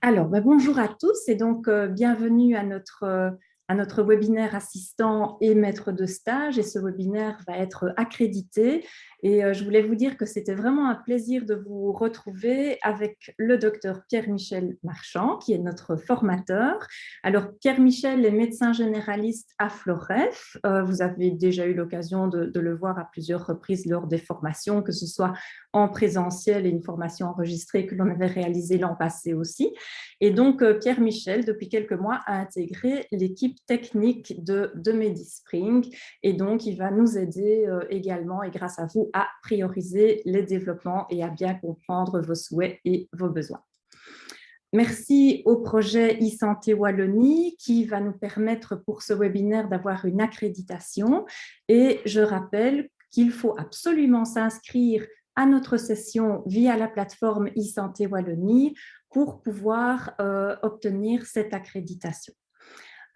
Alors, bonjour à tous et donc bienvenue à notre webinaire assistant et maître de stage. Et ce webinaire va être accrédité. Et je voulais vous dire que c'était vraiment un plaisir de vous retrouver avec le docteur Pierre-Michel Marchand, qui est notre formateur. Alors, Pierre-Michel est médecin généraliste à Floref. Vous avez déjà eu l'occasion de le voir à plusieurs reprises lors des formations, que ce soit en présentiel et une formation enregistrée que l'on avait réalisée l'an passé aussi. Et donc, Pierre Michel, depuis quelques mois, a intégré l'équipe technique de MediSpring. Et donc, il va nous aider également, et grâce à vous, à prioriser les développements et à bien comprendre vos souhaits et vos besoins. Merci au projet e-santé Wallonie qui va nous permettre pour ce webinaire d'avoir une accréditation. Et je rappelle qu'il faut absolument s'inscrire à notre session via la plateforme e-santé Wallonie pour pouvoir obtenir cette accréditation.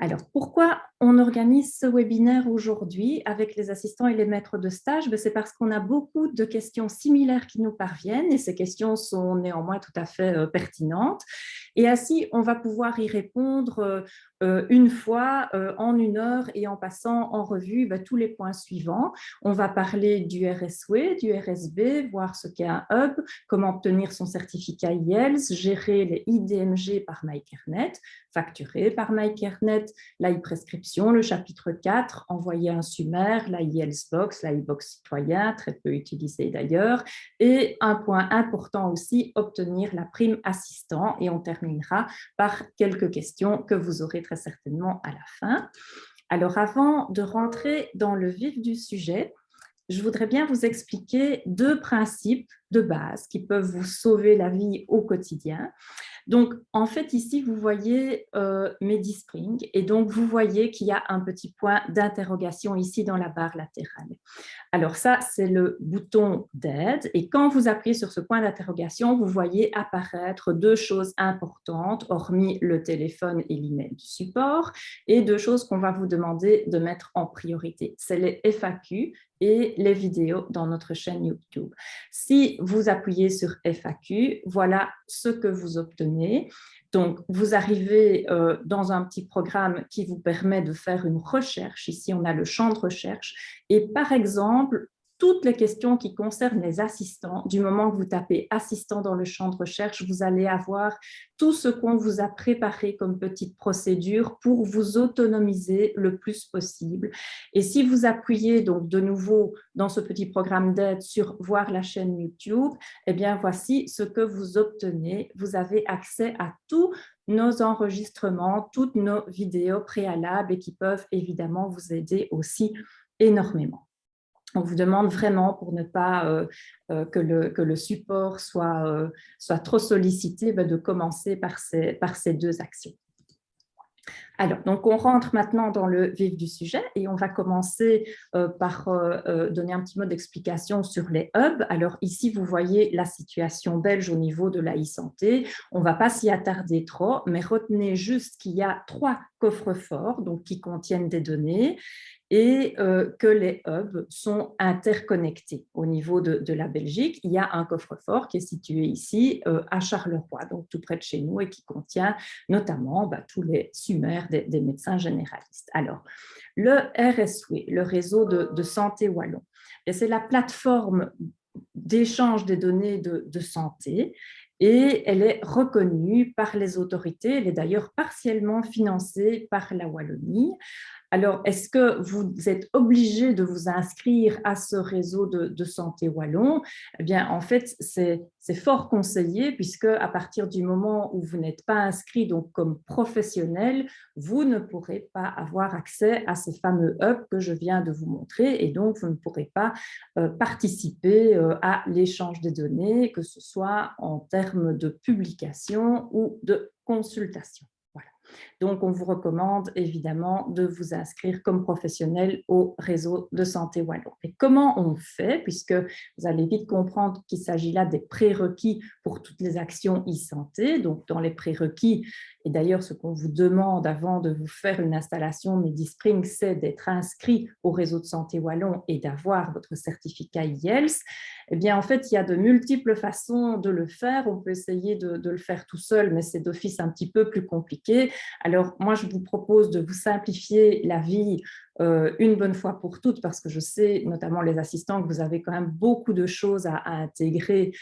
Alors, pourquoi on organise ce webinaire aujourd'hui avec les assistants et les maîtres de stage? C'est parce qu'on a beaucoup de questions similaires qui nous parviennent et ces questions sont néanmoins tout à fait pertinentes. Et ainsi, on va pouvoir y répondre une fois en 1 heure et en passant en revue tous les points suivants. On va parler du RSW, du RSB, voir ce qu'est un hub, comment obtenir son certificat IELTS, gérer les IDMG par MyCareNet, facturer par MyCareNet, la e-prescription, le chapitre 4, envoyer un SUMER, la IELTS Box, la e-box citoyen, très peu utilisée d'ailleurs, et un point important aussi, obtenir la prime assistant, et on terminera par quelques questions que vous aurez très certainement à la fin. Alors avant de rentrer dans le vif du sujet, je voudrais bien vous expliquer 2 principes de base qui peuvent vous sauver la vie au quotidien. Donc, en fait, ici, vous voyez MediSpring et donc vous voyez qu'il y a un petit point d'interrogation ici dans la barre latérale. Alors ça, c'est le bouton d'aide et quand vous appuyez sur ce point d'interrogation, vous voyez apparaître 2 choses importantes, hormis le téléphone et l'email du support, et 2 choses qu'on va vous demander de mettre en priorité. C'est les FAQ et les vidéos dans notre chaîne YouTube. Si vous appuyez sur FAQ, voilà ce que vous obtenez. Donc, vous arrivez dans un petit programme qui vous permet de faire une recherche. Ici, on a le champ de recherche. Et par exemple, toutes les questions qui concernent les assistants, du moment que vous tapez assistant dans le champ de recherche, vous allez avoir tout ce qu'on vous a préparé comme petite procédure pour vous autonomiser le plus possible. Et si vous appuyez donc de nouveau dans ce petit programme d'aide sur voir la chaîne YouTube, eh bien voici ce que vous obtenez. Vous avez accès à tous nos enregistrements, toutes nos vidéos préalables et qui peuvent évidemment vous aider aussi énormément. On vous demande vraiment, pour ne pas que le support soit trop sollicité, de commencer par ces 2 actions. Alors, donc on rentre maintenant dans le vif du sujet et on va commencer par donner un petit mot d'explication sur les hubs. Alors ici, vous voyez la situation belge au niveau de la e-santé. On ne va pas s'y attarder trop, mais retenez juste qu'il y a 3 coffres-forts donc, qui contiennent des données et que les hubs sont interconnectés. Au niveau de la Belgique, il y a un coffre-fort qui est situé ici à Charleroi, donc tout près de chez nous et qui contient notamment tous les SUMER des médecins généralistes. Alors, le RSW, le réseau de santé wallon, c'est la plateforme d'échange des données de santé et elle est reconnue par les autorités. Elle est d'ailleurs partiellement financée par la Wallonie. Alors, est-ce que vous êtes obligé de vous inscrire à ce réseau de santé wallon? Eh bien, en fait, c'est fort conseillé puisque à partir du moment où vous n'êtes pas inscrit donc comme professionnel, vous ne pourrez pas avoir accès à ces fameux hubs que je viens de vous montrer et donc vous ne pourrez pas participer à l'échange des données, que ce soit en termes de publication ou de consultation. Donc, on vous recommande évidemment de vous inscrire comme professionnel au réseau de santé wallon. Et comment on fait, puisque vous allez vite comprendre qu'il s'agit là des prérequis pour toutes les actions e-santé. Donc, dans les prérequis, et d'ailleurs, ce qu'on vous demande avant de vous faire une installation MediSpring, c'est d'être inscrit au réseau de santé wallon et d'avoir votre certificat IELTS. Eh bien, en fait, il y a de multiples façons de le faire. On peut essayer de le faire tout seul, mais c'est d'office un petit peu plus compliqué. Alors, moi, je vous propose de vous simplifier la vie une bonne fois pour toutes, parce que je sais, notamment les assistants, que vous avez quand même beaucoup de choses à intégrer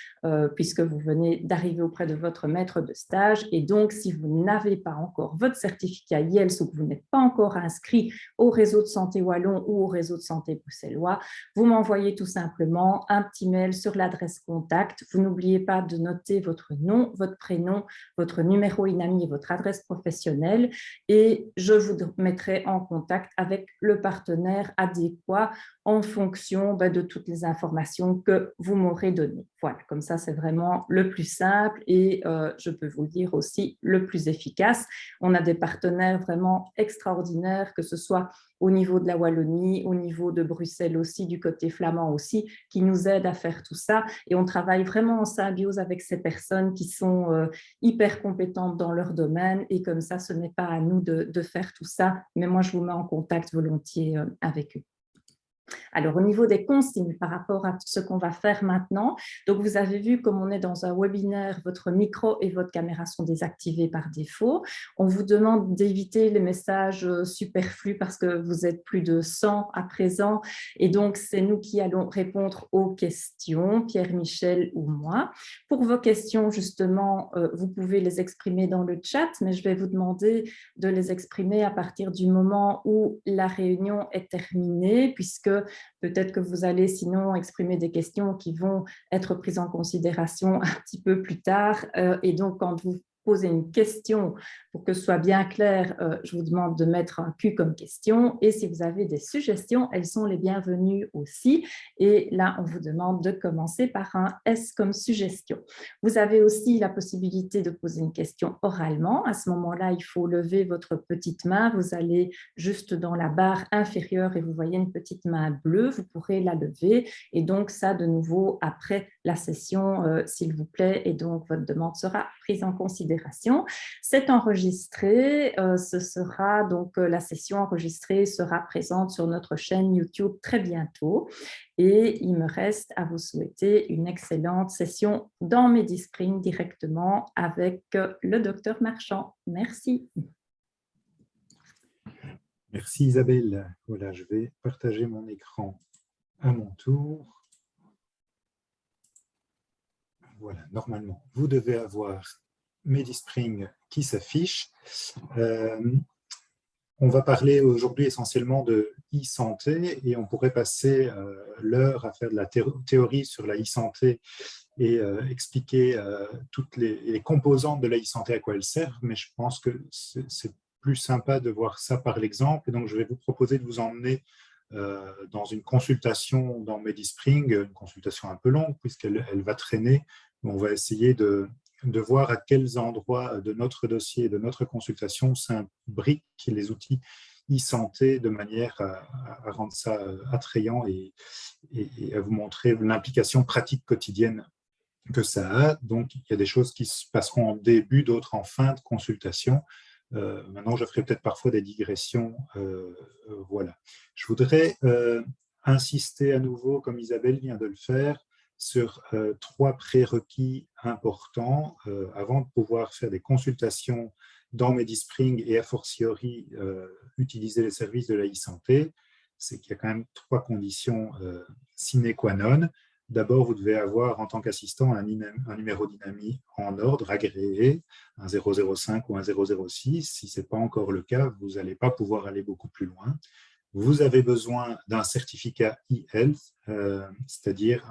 puisque vous venez d'arriver auprès de votre maître de stage. Et donc, si vous n'avez pas encore votre certificat IELTS ou que vous n'êtes pas encore inscrit au réseau de santé wallon ou au réseau de santé bruxellois, vous m'envoyez tout simplement un petit mail sur l'adresse contact. Vous n'oubliez pas de noter votre nom, votre prénom, votre numéro INAMI et votre adresse professionnelle, et je vous mettrai en contact avec le partenaire adéquat en fonction de toutes les informations que vous m'aurez données. Voilà, comme ça, c'est vraiment le plus simple et je peux vous le dire aussi, le plus efficace. On a des partenaires vraiment extraordinaires, que ce soit au niveau de la Wallonie, au niveau de Bruxelles aussi, du côté flamand aussi, qui nous aident à faire tout ça. Et on travaille vraiment en symbiose avec ces personnes qui sont hyper compétentes dans leur domaine. Et comme ça, ce n'est pas à nous de faire tout ça, mais moi, je vous mets en contact volontiers avec eux. Alors, au niveau des consignes par rapport à ce qu'on va faire maintenant, donc vous avez vu, comme on est dans un webinaire, votre micro et votre caméra sont désactivés par défaut. On vous demande d'éviter les messages superflus parce que vous êtes plus de 100 à présent et donc c'est nous qui allons répondre aux questions, Pierre, Michel ou moi. Pour vos questions, justement, vous pouvez les exprimer dans le chat, mais je vais vous demander de les exprimer à partir du moment où la réunion est terminée, puisque peut-être que vous allez sinon exprimer des questions qui vont être prises en considération un petit peu plus tard. Et donc, quand vous posez une question, pour que ce soit bien clair, je vous demande de mettre un Q comme question. Et si vous avez des suggestions, elles sont les bienvenues aussi. Et là, on vous demande de commencer par un S comme suggestion. Vous avez aussi la possibilité de poser une question oralement. À ce moment-là, il faut lever votre petite main. Vous allez juste dans la barre inférieure et vous voyez une petite main bleue. Vous pourrez la lever. Et donc, ça, de nouveau, après la session, s'il vous plaît. Et donc, votre demande sera prise en considération. C'est enregistré. Ce sera donc la session enregistrée sera présente sur notre chaîne YouTube très bientôt. Et il me reste à vous souhaiter une excellente session dans MediSpring directement avec le docteur Marchand. Merci. Merci Isabelle. Voilà, je vais partager mon écran à mon tour. Voilà, normalement, vous devez avoir MediSpring qui s'affiche. On va parler aujourd'hui essentiellement de e-santé et on pourrait passer l'heure à faire de la théorie sur la e-santé et expliquer toutes les composantes de la e-santé, à quoi elles servent, mais je pense que c'est plus sympa de voir ça par l'exemple. Et donc, je vais vous proposer de vous emmener dans une consultation dans MediSpring, une consultation un peu longue puisqu'elle va traîner. On va essayer de voir à quels endroits de notre dossier, de notre consultation s'imbriquent les outils e-santé de manière à rendre ça attrayant et à vous montrer l'implication pratique quotidienne que ça a. Donc, il y a des choses qui se passeront en début, d'autres en fin de consultation. Maintenant, je ferai peut-être parfois des digressions. Voilà. Je voudrais insister à nouveau, comme Isabelle vient de le faire, sur 3 prérequis importants avant de pouvoir faire des consultations dans MediSpring et a fortiori utiliser les services de la e-santé. C'est qu'il y a quand même 3 conditions sine qua non. D'abord, vous devez avoir en tant qu'assistant un numéro d'INAMI en ordre, agréé, un 005 ou un 006. Si ce n'est pas encore le cas, vous n'allez pas pouvoir aller beaucoup plus loin. Vous avez besoin d'un certificat e-health, c'est-à-dire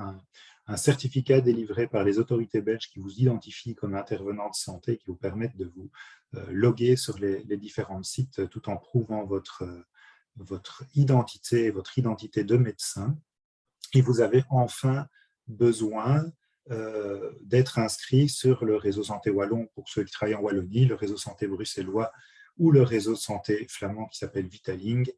un certificat délivré par les autorités belges qui vous identifient comme intervenant de santé, qui vous permettent de vous loguer sur les différents sites tout en prouvant votre identité de médecin. Et vous avez enfin besoin d'être inscrit sur le réseau santé wallon pour ceux qui travaillent en Wallonie, le réseau santé bruxellois ou le réseau de santé flamand qui s'appelle Vitaling,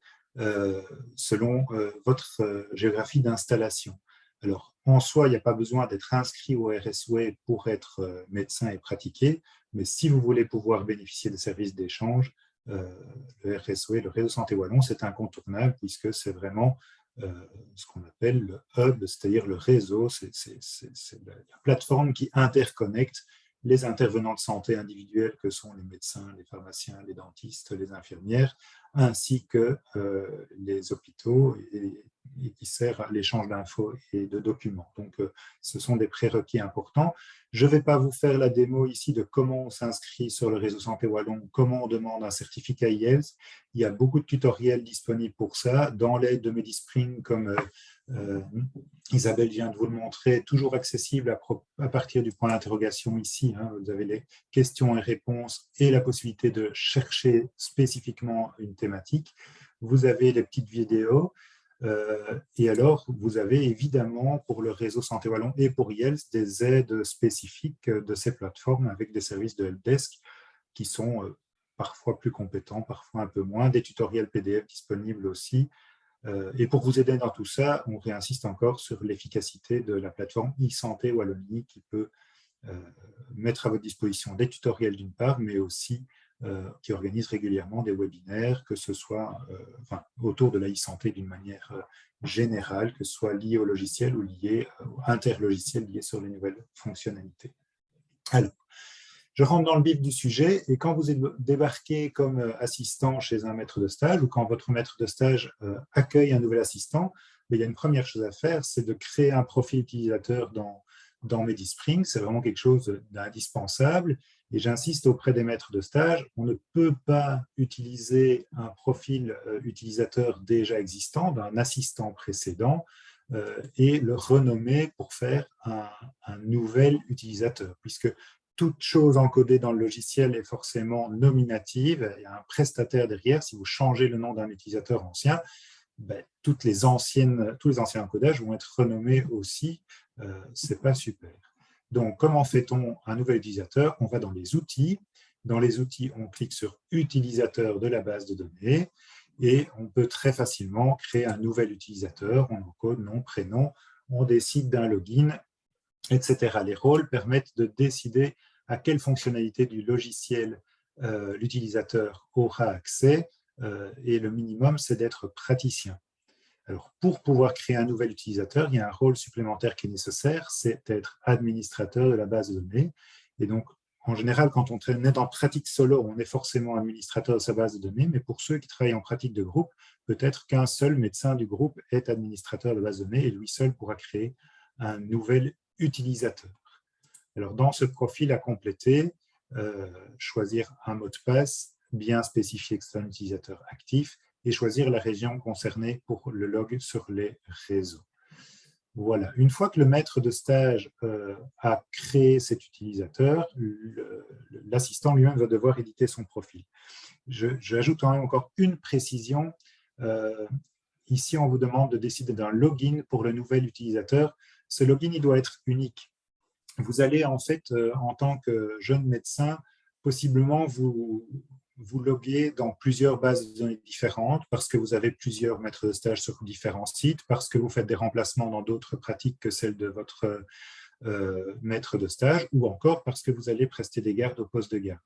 selon votre géographie d'installation. Alors, en soi, il n'y a pas besoin d'être inscrit au RSW pour être médecin et pratiquer, mais si vous voulez pouvoir bénéficier des services d'échange, le RSW, le réseau santé wallon, c'est incontournable puisque c'est vraiment ce qu'on appelle le hub, c'est-à-dire le réseau, c'est la plateforme qui interconnecte les intervenants de santé individuels que sont les médecins, les pharmaciens, les dentistes, les infirmières, ainsi que les hôpitaux et qui sert à l'échange d'infos et de documents. Donc, ce sont des prérequis importants. Je ne vais pas vous faire la démo ici de comment on s'inscrit sur le réseau Santé Wallon, comment on demande un certificat IELTS. Il y a beaucoup de tutoriels disponibles pour ça. Dans l'aide de Medispring, comme Isabelle vient de vous le montrer, toujours accessible à partir du point d'interrogation ici. Hein, vous avez les questions et réponses et la possibilité de chercher spécifiquement une thématique. Vous avez les petites vidéos. Et alors, vous avez évidemment pour le réseau Santé Wallon et pour IELTS des aides spécifiques de ces plateformes avec des services de helpdesk qui sont parfois plus compétents, parfois un peu moins, des tutoriels PDF disponibles aussi. Et pour vous aider dans tout ça, on réinsiste encore sur l'efficacité de la plateforme e-santé Wallonie qui peut mettre à votre disposition des tutoriels d'une part, mais aussi qui organise régulièrement des webinaires, que ce soit autour de la e-santé d'une manière générale, que ce soit lié au logiciel ou lié interlogiciel lié sur les nouvelles fonctionnalités. Alors, je rentre dans le vif du sujet et quand vous êtes débarqué comme assistant chez un maître de stage ou quand votre maître de stage accueille un nouvel assistant, il y a une première chose à faire, c'est de créer un profil utilisateur dans Medispring. C'est vraiment quelque chose d'indispensable. Et j'insiste auprès des maîtres de stage, on ne peut pas utiliser un profil utilisateur déjà existant d'un assistant précédent et le renommer pour faire un nouvel utilisateur, puisque toute chose encodée dans le logiciel est forcément nominative. Il y a un prestataire derrière. Si vous changez le nom d'un utilisateur ancien, tous les anciens encodages vont être renommés aussi. Ce n'est pas super. Donc, comment fait-on un nouvel utilisateur? On va dans les outils. Dans les outils, on clique sur « Utilisateur de la base de données » et on peut très facilement créer un nouvel utilisateur. On encode nom, prénom, on décide d'un login, etc. Les rôles permettent de décider à quelle fonctionnalité du logiciel l'utilisateur aura accès et le minimum, c'est d'être praticien. Alors, pour pouvoir créer un nouvel utilisateur, il y a un rôle supplémentaire qui est nécessaire, c'est d'être administrateur de la base de données. Et donc, en général, quand on est en pratique solo, on est forcément administrateur de sa base de données, mais pour ceux qui travaillent en pratique de groupe, peut-être qu'un seul médecin du groupe est administrateur de base de données et lui seul pourra créer un nouvel utilisateur. Alors, dans ce profil à compléter, choisir un mot de passe bien spécifié que c'est un utilisateur actif et choisir la région concernée pour le log sur les réseaux. Voilà. Une fois que le maître de stage a créé cet utilisateur, l'assistant lui-même va devoir éditer son profil. J'ajoute quand même encore une précision. Ici, on vous demande de décider d'un login pour le nouvel utilisateur. Ce login, il doit être unique. Vous allez en fait, en tant que jeune médecin, possiblement vous loguer dans plusieurs bases de données différentes parce que vous avez plusieurs maîtres de stage sur différents sites, parce que vous faites des remplacements dans d'autres pratiques que celles de votre maître de stage, ou encore parce que vous allez prester des gardes au poste de garde.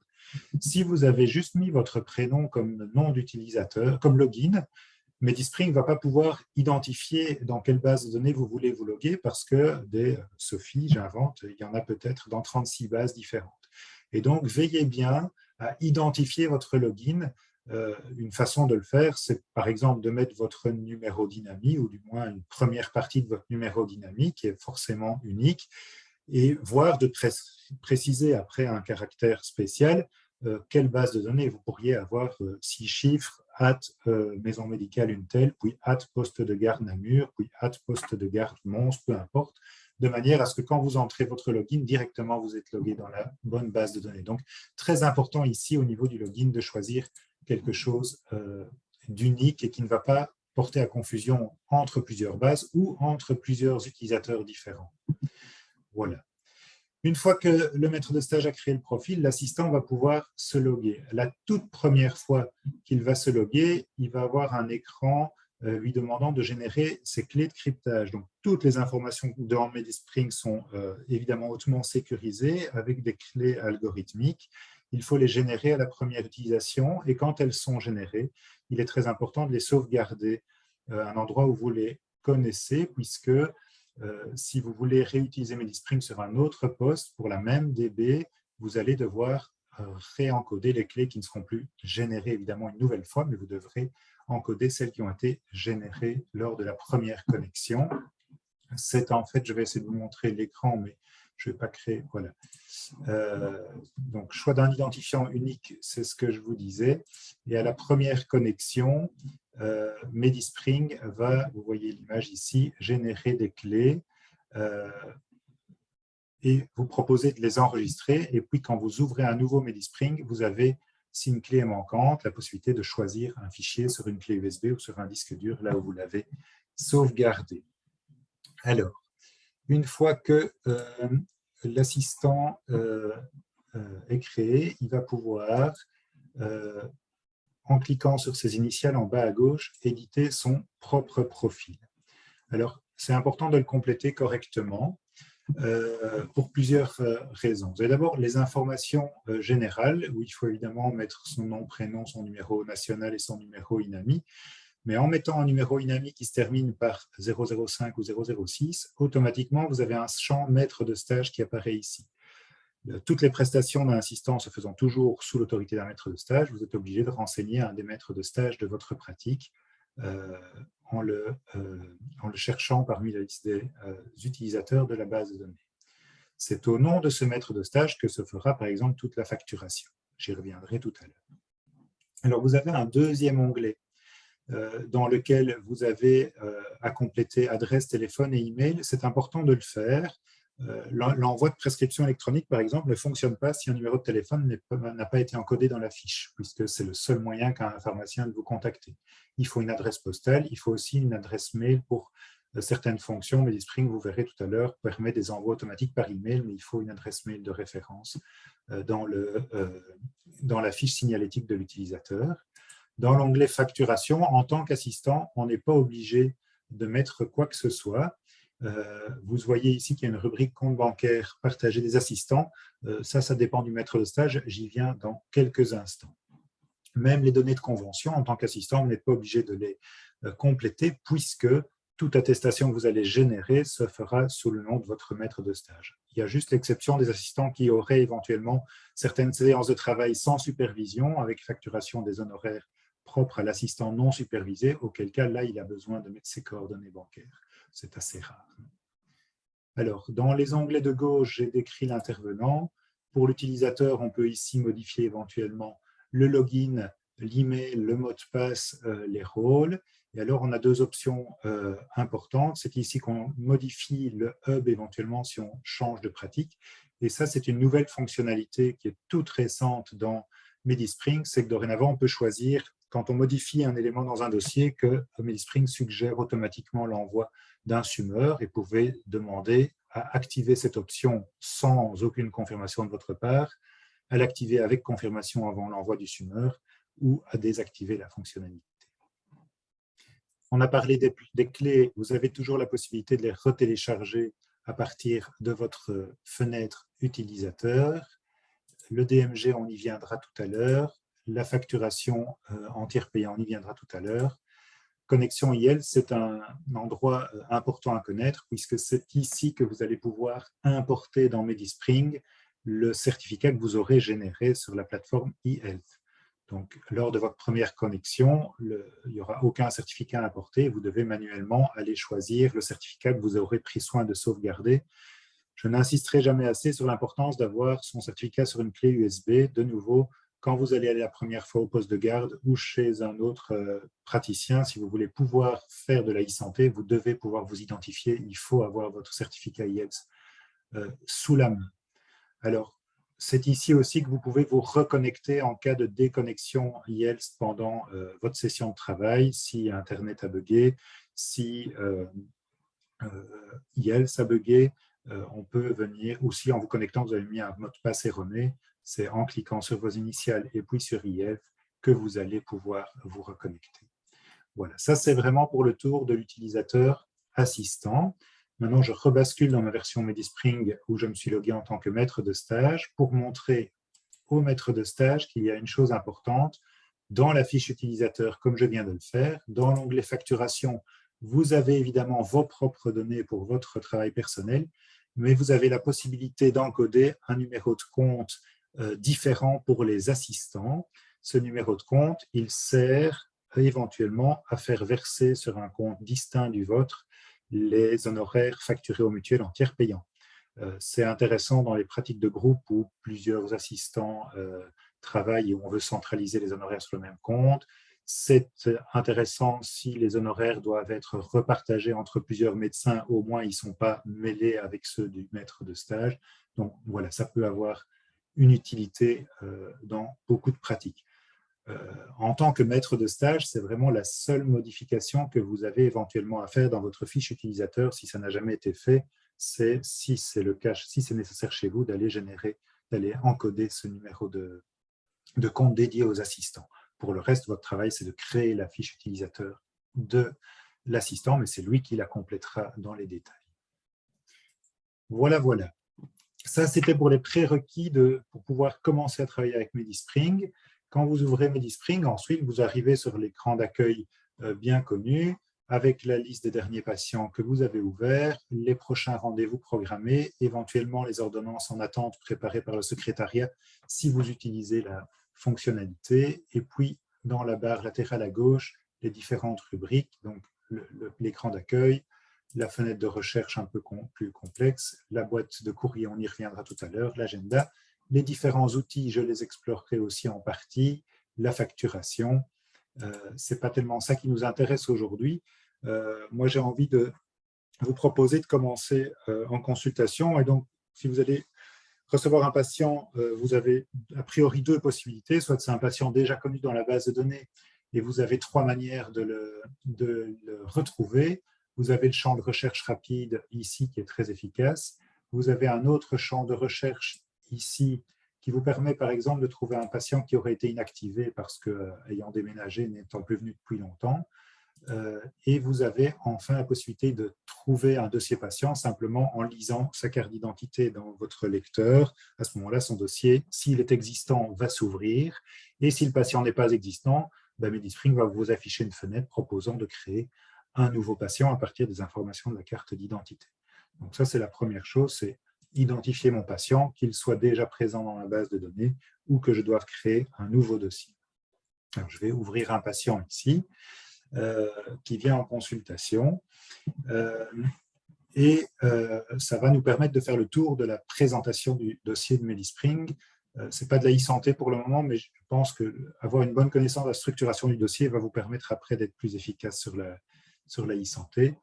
Si vous avez juste mis votre prénom comme nom d'utilisateur, comme login, Medispring ne va pas pouvoir identifier dans quelle base de données vous voulez vous loguer parce que des Sophie, j'invente, il y en a peut-être dans 36 bases différentes. Et donc, veillez bien à identifier votre login. Une façon de le faire, c'est par exemple de mettre votre numéro d'INAMI ou du moins une première partie de votre numéro d'INAMI qui est forcément unique et voire de préciser après un caractère spécial quelle base de données vous pourriez avoir 6 chiffres, maison médicale une telle, puis poste de garde Namur, puis poste de garde Mons, peu importe, de manière à ce que quand vous entrez votre login, directement vous êtes logué dans la bonne base de données. Donc, très important ici au niveau du login de choisir quelque chose d'unique et qui ne va pas porter à confusion entre plusieurs bases ou entre plusieurs utilisateurs différents. Voilà. Une fois que le maître de stage a créé le profil, l'assistant va pouvoir se loguer. La toute première fois qu'il va se loguer, il va avoir un écran lui demandant de générer ses clés de cryptage. Donc, toutes les informations dans MediSpring sont évidemment hautement sécurisées avec des clés algorithmiques. Il faut les générer à la première utilisation et quand elles sont générées, il est très important de les sauvegarder à un endroit où vous les connaissez puisque si vous voulez réutiliser MediSpring sur un autre poste pour la même DB, vous allez devoir réencoder les clés qui ne seront plus générées évidemment une nouvelle fois, mais vous devrez encoder celles qui ont été générées lors de la première connexion. C'est en fait, je vais essayer de vous montrer l'écran, mais je ne vais pas créer, voilà. Donc, choix d'un identifiant unique, c'est ce que je vous disais. Et à la première connexion, MediSpring va, vous voyez l'image ici, générer des clés et vous proposer de les enregistrer. Et puis, quand vous ouvrez un nouveau MediSpring, vous avez, si une clé est manquante, la possibilité de choisir un fichier sur une clé USB ou sur un disque dur, là où vous l'avez sauvegardé. Alors, une fois que l'assistant est créé, il va pouvoir, en cliquant sur ses initiales en bas à gauche, éditer son propre profil. Alors, c'est important de le compléter correctement pour plusieurs raisons. Vous avez d'abord les informations générales, où il faut évidemment mettre son nom, prénom, son numéro national et son numéro INAMI. Mais en mettant un numéro INAMI qui se termine par 005 ou 006, automatiquement, vous avez un champ maître de stage qui apparaît ici. Toutes les prestations d'un assistant se faisant toujours sous l'autorité d'un maître de stage, vous êtes obligé de renseigner un des maîtres de stage de votre pratique en le cherchant parmi la liste des utilisateurs de la base de données. C'est au nom de ce maître de stage que se fera par exemple toute la facturation. J'y reviendrai tout à l'heure. Alors vous avez un deuxième onglet dans lequel vous avez à compléter adresse, téléphone et email. C'est important de le faire. L'envoi de prescription électronique, par exemple, ne fonctionne pas si un numéro de téléphone n'a pas été encodé dans la fiche, puisque c'est le seul moyen qu'a un pharmacien de vous contacter. Il faut une adresse postale, il faut aussi une adresse mail pour certaines fonctions. MediSpring, vous verrez tout à l'heure, permet des envois automatiques par email, mais il faut une adresse mail de référence dans la fiche signalétique de l'utilisateur. Dans l'onglet facturation, en tant qu'assistant, on n'est pas obligé de mettre quoi que ce soit. Vous voyez ici qu'il y a une rubrique compte bancaire partagé des assistants. Ça dépend du maître de stage. J'y viens dans quelques instants. Même les données de convention, en tant qu'assistant, vous n'êtes pas obligé de les compléter puisque toute attestation que vous allez générer se fera sous le nom de votre maître de stage. Il y a juste l'exception des assistants qui auraient éventuellement certaines séances de travail sans supervision avec facturation des honoraires propres à l'assistant non supervisé, auquel cas, là, il a besoin de mettre ses coordonnées bancaires. C'est assez rare. Alors, dans les onglets de gauche, j'ai décrit l'intervenant. Pour l'utilisateur, on peut ici modifier éventuellement le login, l'email, le mot de passe, les rôles. Et alors, on a deux options importantes. C'est ici qu'on modifie le hub éventuellement si on change de pratique. Et ça, c'est une nouvelle fonctionnalité qui est toute récente dans MediSpring. C'est que dorénavant, on peut choisir, quand on modifie un élément dans un dossier, que MediSpring suggère automatiquement l'envoi d'un summeur et vous pouvez demander à activer cette option sans aucune confirmation de votre part, à l'activer avec confirmation avant l'envoi du summeur ou à désactiver la fonctionnalité. On a parlé des clés, vous avez toujours la possibilité de les retélécharger à partir de votre fenêtre utilisateur. Le DMG, on y viendra tout à l'heure. La facturation en tiers payant, on y viendra tout à l'heure. Connexion IELTS, c'est un endroit important à connaître puisque c'est ici que vous allez pouvoir importer dans MediSpring le certificat que vous aurez généré sur la plateforme IELTS. Donc, lors de votre première connexion, il n'y aura aucun certificat à importer. Vous devez manuellement aller choisir le certificat que vous aurez pris soin de sauvegarder. Je n'insisterai jamais assez sur l'importance d'avoir son certificat sur une clé USB. De nouveau, quand vous allez aller la première fois au poste de garde ou chez un autre praticien, si vous voulez pouvoir faire de la e-santé, vous devez pouvoir vous identifier. Il faut avoir votre certificat IELTS sous la main. Alors, c'est ici aussi que vous pouvez vous reconnecter en cas de déconnexion IELTS pendant votre session de travail, si Internet a bugué, si IELTS a bugué. on peut venir, ou si en vous connectant, vous avez mis un mot de passe erroné, c'est en cliquant sur vos initiales et puis sur IF que vous allez pouvoir vous reconnecter. Voilà, ça c'est vraiment pour le tour de l'utilisateur assistant. Maintenant, je rebascule dans ma version MediSpring où je me suis logué en tant que maître de stage pour montrer au maître de stage qu'il y a une chose importante. Dans la fiche utilisateur, comme je viens de le faire, dans l'onglet facturation, vous avez évidemment vos propres données pour votre travail personnel, mais vous avez la possibilité d'encoder un numéro de compte différent pour les assistants. Ce numéro de compte, il sert éventuellement à faire verser sur un compte distinct du vôtre les honoraires facturés aux mutuelles en tiers payant. C'est intéressant dans les pratiques de groupe où plusieurs assistants travaillent et où on veut centraliser les honoraires sur le même compte. C'est intéressant si les honoraires doivent être repartagés entre plusieurs médecins, au moins ils ne sont pas mêlés avec ceux du maître de stage. Donc voilà, ça peut avoir une utilité dans beaucoup de pratiques. En tant que maître de stage, c'est vraiment la seule modification que vous avez éventuellement à faire dans votre fiche utilisateur si ça n'a jamais été fait. C'est, si c'est le cas, si c'est nécessaire chez vous, d'aller encoder ce numéro de compte dédié aux assistants. Pour le reste, votre travail, c'est de créer la fiche utilisateur de l'assistant, mais c'est lui qui la complétera dans les détails. Voilà, voilà. Ça, c'était pour les prérequis pour pouvoir commencer à travailler avec MediSpring. Quand vous ouvrez MediSpring, ensuite, vous arrivez sur l'écran d'accueil bien connu, avec la liste des derniers patients que vous avez ouverts, les prochains rendez-vous programmés, éventuellement les ordonnances en attente préparées par le secrétariat si vous utilisez la fonctionnalité, et puis dans la barre latérale à gauche, les différentes rubriques, donc l'écran d'accueil, la fenêtre de recherche un peu plus complexe, la boîte de courrier, on y reviendra tout à l'heure, l'agenda, les différents outils, je les explorerai aussi en partie, la facturation. Ce n'est pas tellement ça qui nous intéresse aujourd'hui. Moi, j'ai envie de vous proposer de commencer en consultation. Et donc, si vous allez recevoir un patient, vous avez a priori deux possibilités. Soit c'est un patient déjà connu dans la base de données et vous avez trois manières de le retrouver. Vous avez le champ de recherche rapide ici qui est très efficace. Vous avez un autre champ de recherche ici qui vous permet par exemple de trouver un patient qui aurait été inactivé parce qu'ayant déménagé, n'étant plus venu depuis longtemps. Et vous avez enfin la possibilité de trouver un dossier patient simplement en lisant sa carte d'identité dans votre lecteur. À ce moment-là, son dossier, s'il est existant, va s'ouvrir. Et si le patient n'est pas existant, MediSpring va vous afficher une fenêtre proposant de créer un nouveau patient à partir des informations de la carte d'identité. Donc ça, c'est la première chose, c'est identifier mon patient, qu'il soit déjà présent dans la base de données ou que je doive créer un nouveau dossier. Alors, je vais ouvrir un patient ici. Qui vient en consultation ça va nous permettre de faire le tour de la présentation du dossier de MediSpring. Ce n'est pas de la e-santé pour le moment, mais je pense qu'avoir une bonne connaissance de la structuration du dossier va vous permettre après d'être plus efficace sur la e-santé.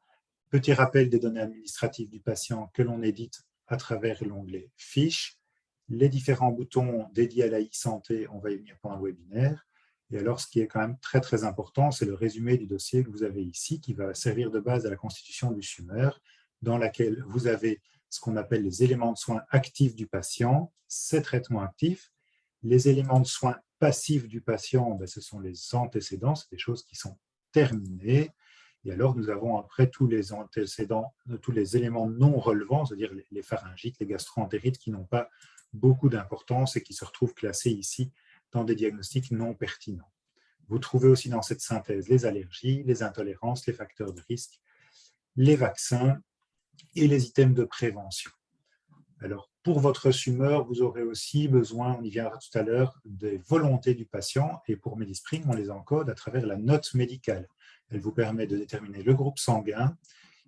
Petit rappel des données administratives du patient que l'on édite à travers l'onglet Fiches. Les différents boutons dédiés à la e-santé, on va y venir pendant le webinaire. Et alors, ce qui est quand même très, très important, c'est le résumé du dossier que vous avez ici, qui va servir de base à la constitution du SUMER, dans laquelle vous avez ce qu'on appelle les éléments de soins actifs du patient, ses traitements actifs. Les éléments de soins passifs du patient, ce sont les antécédents, c'est des choses qui sont terminées. Et alors, nous avons après tous les antécédents, tous les éléments non relevants, c'est-à-dire les pharyngites, les gastro-entérites, qui n'ont pas beaucoup d'importance et qui se retrouvent classés ici dans des diagnostics non pertinents. Vous trouvez aussi dans cette synthèse les allergies, les intolérances, les facteurs de risque, les vaccins et les items de prévention. Alors, pour votre SUMER, vous aurez aussi besoin, on y viendra tout à l'heure, des volontés du patient, et pour MediSpring, on les encode à travers la note médicale. Elle vous permet de déterminer le groupe sanguin.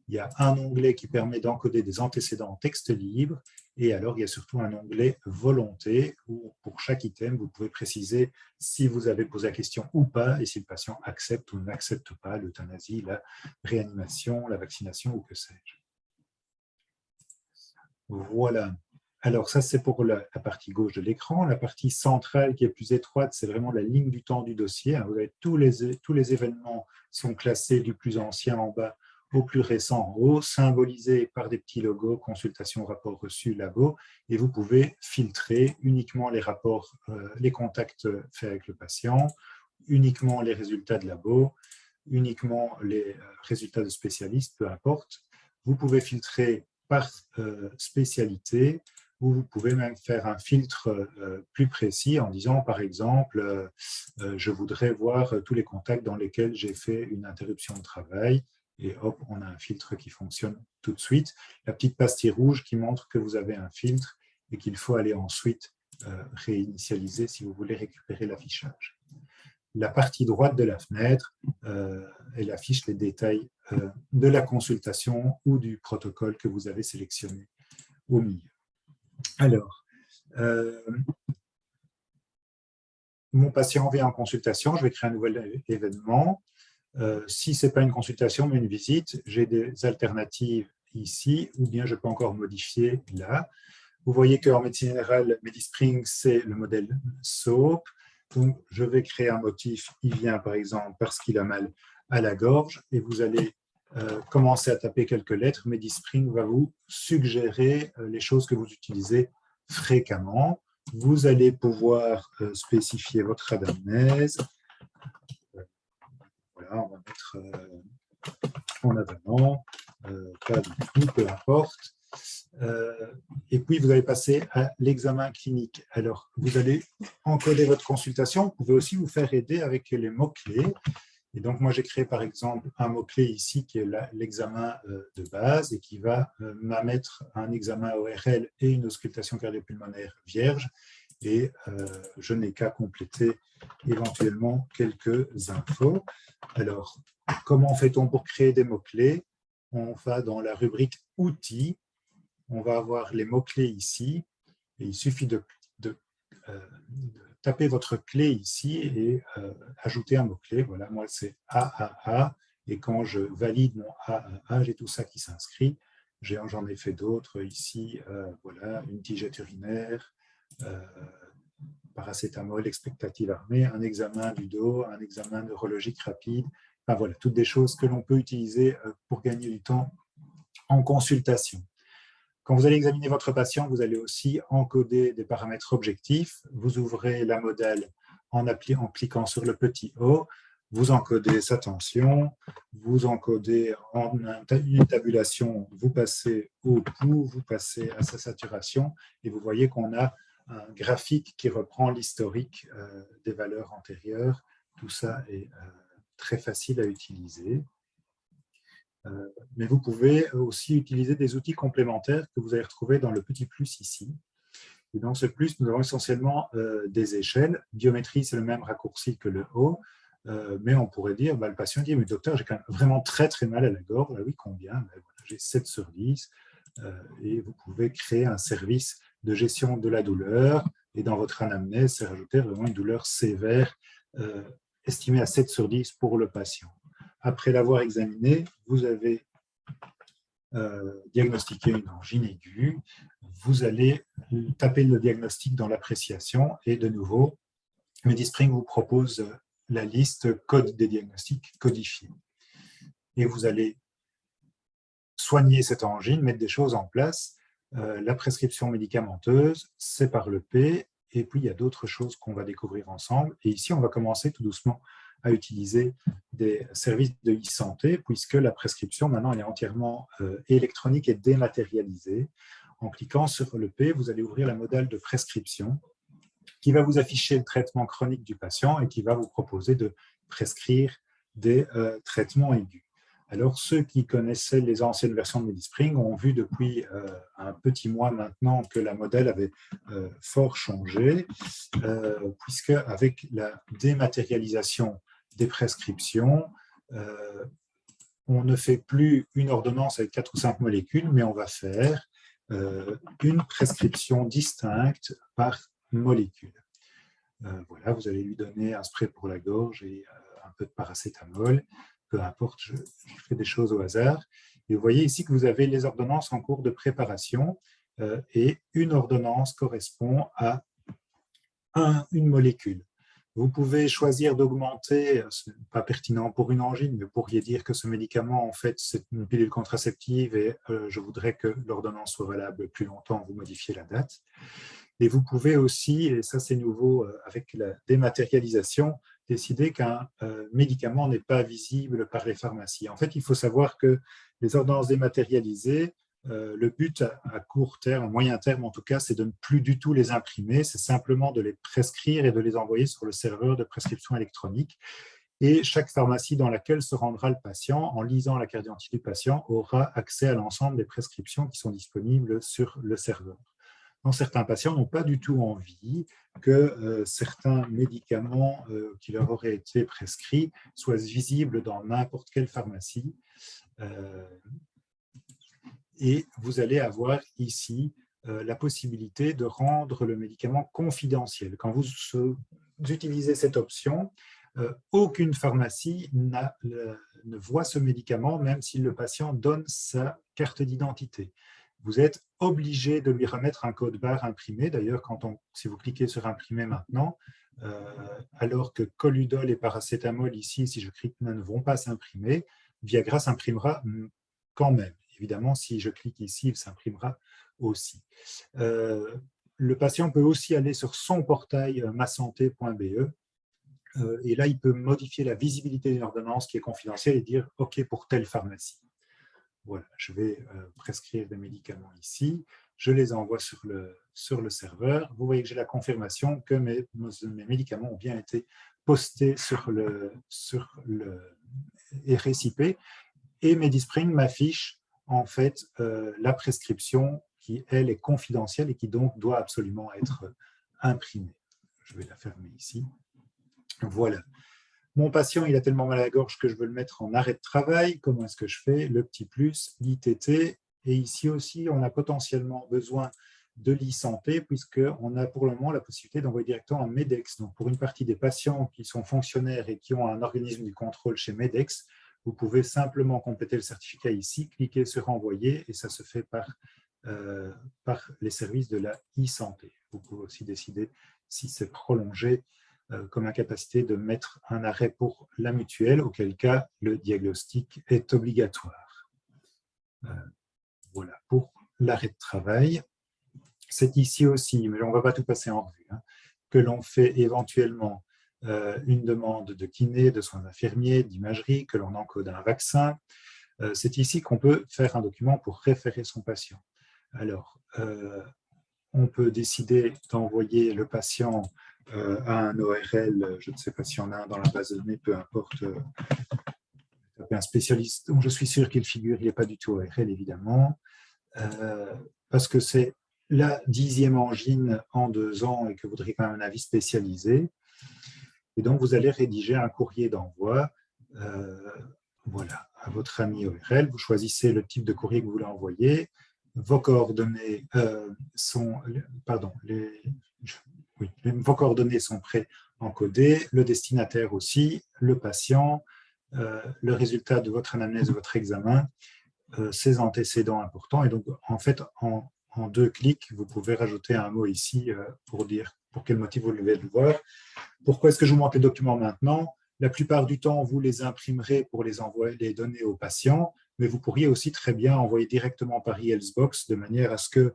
Il y a un onglet qui permet d'encoder des antécédents en texte libre, et alors il y a surtout un onglet volonté où pour chaque item, vous pouvez préciser si vous avez posé la question ou pas, et si le patient accepte ou n'accepte pas l'euthanasie, la réanimation, la vaccination ou que sais-je. Voilà. Alors ça, c'est pour la partie gauche de l'écran. La partie centrale qui est plus étroite, c'est vraiment la ligne du temps du dossier. Vous avez tous les événements sont classés du plus ancien en bas au plus récent en haut, symbolisé par des petits logos, consultation, rapport reçu, labo, et vous pouvez filtrer uniquement les rapports, les contacts faits avec le patient, uniquement les résultats de labo, uniquement les résultats de spécialistes, peu importe. Vous pouvez filtrer par spécialité, ou vous pouvez même faire un filtre plus précis en disant, par exemple, je voudrais voir tous les contacts dans lesquels j'ai fait une interruption de travail, et hop, on a un filtre qui fonctionne tout de suite. La petite pastille rouge qui montre que vous avez un filtre et qu'il faut aller ensuite réinitialiser si vous voulez récupérer l'affichage. La partie droite de la fenêtre, elle affiche les détails de la consultation ou du protocole que vous avez sélectionné au milieu. Alors, mon patient vient en consultation, je vais créer un nouvel événement. Si ce n'est pas une consultation mais une visite, j'ai des alternatives ici, ou bien je peux encore modifier là. Vous voyez qu'en médecine générale, MediSpring, c'est le modèle SOAP. Donc, je vais créer un motif. Il vient, par exemple, parce qu'il a mal à la gorge. Et vous allez commencer à taper quelques lettres. MediSpring va vous suggérer les choses que vous utilisez fréquemment. Vous allez pouvoir spécifier votre anamnèse. Voilà, on va mettre en avant, pas du tout, peu importe. Et puis, vous allez passer à l'examen clinique. Alors, vous allez encoder votre consultation. Vous pouvez aussi vous faire aider avec les mots-clés. Et donc, moi, j'ai créé, par exemple, un mot-clé ici qui est l'examen de base et qui va m'amener un examen ORL et une auscultation cardio-pulmonaire vierge. Et je n'ai qu'à compléter éventuellement quelques infos. Alors, comment fait-on pour créer des mots-clés? On va dans la rubrique « Outils ». On va avoir les mots-clés ici. Et il suffit de taper votre clé ici et ajouter un mot-clé. Voilà, moi, c'est AAA. Et quand je valide mon AAA, j'ai tout ça qui s'inscrit. J'en ai fait d'autres ici. Voilà, une tigette urinaire, paracétamol, expectative armée, un examen du dos, un examen neurologique rapide. Enfin, voilà, toutes des choses que l'on peut utiliser pour gagner du temps en consultation. Quand vous allez examiner votre patient, vous allez aussi encoder des paramètres objectifs. Vous ouvrez la modale en cliquant sur le petit O. Vous encodez sa tension, vous encodez en une tabulation, vous passez au pouls, vous passez à sa saturation, et vous voyez qu'on a un graphique qui reprend l'historique des valeurs antérieures. Tout ça est très facile à utiliser. Mais vous pouvez aussi utiliser des outils complémentaires que vous allez retrouver dans le petit plus ici. Et dans ce plus, nous avons essentiellement des échelles. Biométrie, c'est le même raccourci que le O, mais on pourrait dire, le patient dit, mais docteur, j'ai quand même vraiment très très mal à la gorge. Oui, combien? Voilà, j'ai 7 sur 10. Et vous pouvez créer un service de gestion de la douleur. Et dans votre anamnèse, c'est rajouter vraiment une douleur sévère estimée à 7 sur 10 pour le patient. Après l'avoir examiné, vous avez diagnostiqué une angine aiguë. Vous allez taper le diagnostic dans l'appréciation et de nouveau, MediSpring vous propose la liste code des diagnostics codifiés. Et vous allez soigner cette angine, mettre des choses en place. La prescription médicamenteuse, c'est par le P, et puis il y a d'autres choses qu'on va découvrir ensemble. Et ici, on va commencer tout doucement à utiliser des services de e-santé, puisque la prescription, maintenant, elle est entièrement électronique et dématérialisée. En cliquant sur le P, vous allez ouvrir la modale de prescription qui va vous afficher le traitement chronique du patient et qui va vous proposer de prescrire des traitements aigus. Alors, ceux qui connaissaient les anciennes versions de MediSpring ont vu depuis un petit mois maintenant que la modèle avait fort changé, puisque avec la dématérialisation des prescriptions, on ne fait plus une ordonnance avec 4 ou 5 molécules, mais on va faire une prescription distincte par molécule. Voilà, vous allez lui donner un spray pour la gorge et un peu de paracétamol. Peu importe, je fais des choses au hasard. Et vous voyez ici que vous avez les ordonnances en cours de préparation et une ordonnance correspond à une molécule. Vous pouvez choisir d'augmenter, ce n'est pas pertinent pour une angine, mais vous pourriez dire que ce médicament, en fait, c'est une pilule contraceptive et je voudrais que l'ordonnance soit valable plus longtemps, vous modifiez la date. Et vous pouvez aussi, et ça c'est nouveau avec la dématérialisation, décider qu'un médicament n'est pas visible par les pharmacies. En fait, il faut savoir que les ordonnances dématérialisées, le but à court terme, à moyen terme en tout cas, c'est de ne plus du tout les imprimer, c'est simplement de les prescrire et de les envoyer sur le serveur de prescription électronique. Et chaque pharmacie dans laquelle se rendra le patient, en lisant la carte d'identité du patient, aura accès à l'ensemble des prescriptions qui sont disponibles sur le serveur. Donc, certains patients n'ont pas du tout envie que certains médicaments qui leur auraient été prescrits soient visibles dans n'importe quelle pharmacie. Et vous allez avoir ici la possibilité de rendre le médicament confidentiel. Quand vous utilisez cette option, aucune pharmacie ne voit ce médicament, même si le patient donne sa carte d'identité. Vous êtes obligé de lui remettre un code barre imprimé. D'ailleurs, si vous cliquez sur imprimer maintenant, alors que Coludol et paracétamol ici, si je clique, ne vont pas s'imprimer, Viagra s'imprimera quand même. Évidemment, si je clique ici, il s'imprimera aussi. Le patient peut aussi aller sur son portail masanté.be et là, il peut modifier la visibilité d'une ordonnance qui est confidentielle et dire « OK pour telle pharmacie ». Voilà, je vais prescrire des médicaments ici. Je les envoie sur le serveur. Vous voyez que j'ai la confirmation que mes médicaments ont bien été postés sur le RSIP et Medispring m'affiche en fait la prescription qui, elle, est confidentielle et qui donc doit absolument être imprimée. Je vais la fermer ici. Voilà. Mon patient, il a tellement mal à la gorge que je veux le mettre en arrêt de travail. Comment est-ce que je fais? Le petit plus, l'ITT. Et ici aussi, on a potentiellement besoin de l'e-santé puisqu'on a pour le moment la possibilité d'envoyer directement un MEDEX. Donc, pour une partie des patients qui sont fonctionnaires et qui ont un organisme du contrôle chez MEDEX, vous pouvez simplement compléter le certificat ici, cliquer sur « Envoyer » et ça se fait par les services de la e-santé. Vous pouvez aussi décider si c'est prolongé comme incapacité de mettre un arrêt pour la mutuelle, auquel cas le diagnostic est obligatoire. Voilà, pour l'arrêt de travail. C'est ici aussi, mais on ne va pas tout passer en revue, que l'on fait éventuellement une demande de kiné, de soins infirmiers, d'imagerie, que l'on encode un vaccin. C'est ici qu'on peut faire un document pour référer son patient. Alors, on peut décider d'envoyer le patient à un ORL, je ne sais pas s'il y en a un dans la base de données, peu importe, un spécialiste dont je suis sûr qu'il figure, il n'est pas du tout ORL évidemment, parce que c'est la 10e angine en 2 ans et que vous voudriez quand même un avis spécialisé. Et donc, vous allez rédiger un courrier d'envoi voilà, à votre ami ORL. Vous choisissez le type de courrier que vous voulez envoyer. Vos coordonnées vos coordonnées sont pré-encodées, le destinataire aussi, le patient, le résultat de votre anamnèse, de votre examen, ses antécédents importants. Et donc, en fait, en 2 clics, vous pouvez rajouter un mot ici pour dire pour quel motif vous devez le voir. Pourquoi est-ce que je vous montre les documents maintenant? La plupart du temps, vous les imprimerez pour les donner aux patients, mais vous pourriez aussi très bien envoyer directement par e-Healthbox de manière à ce que,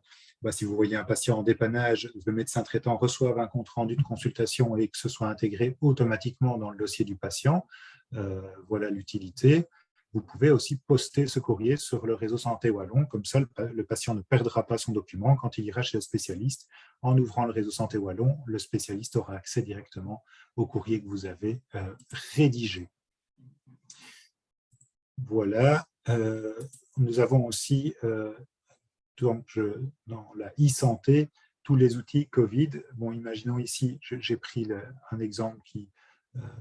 si vous voyez un patient en dépannage, le médecin traitant reçoive un compte-rendu de consultation et que ce soit intégré automatiquement dans le dossier du patient. Voilà l'utilité. Vous pouvez aussi poster ce courrier sur le réseau Santé Wallon, comme ça le patient ne perdra pas son document quand il ira chez le spécialiste. En ouvrant le réseau Santé Wallon, le spécialiste aura accès directement au courrier que vous avez rédigé. Voilà. Nous avons aussi, dans la e-santé, tous les outils Covid. Bon, imaginons ici, j'ai pris un exemple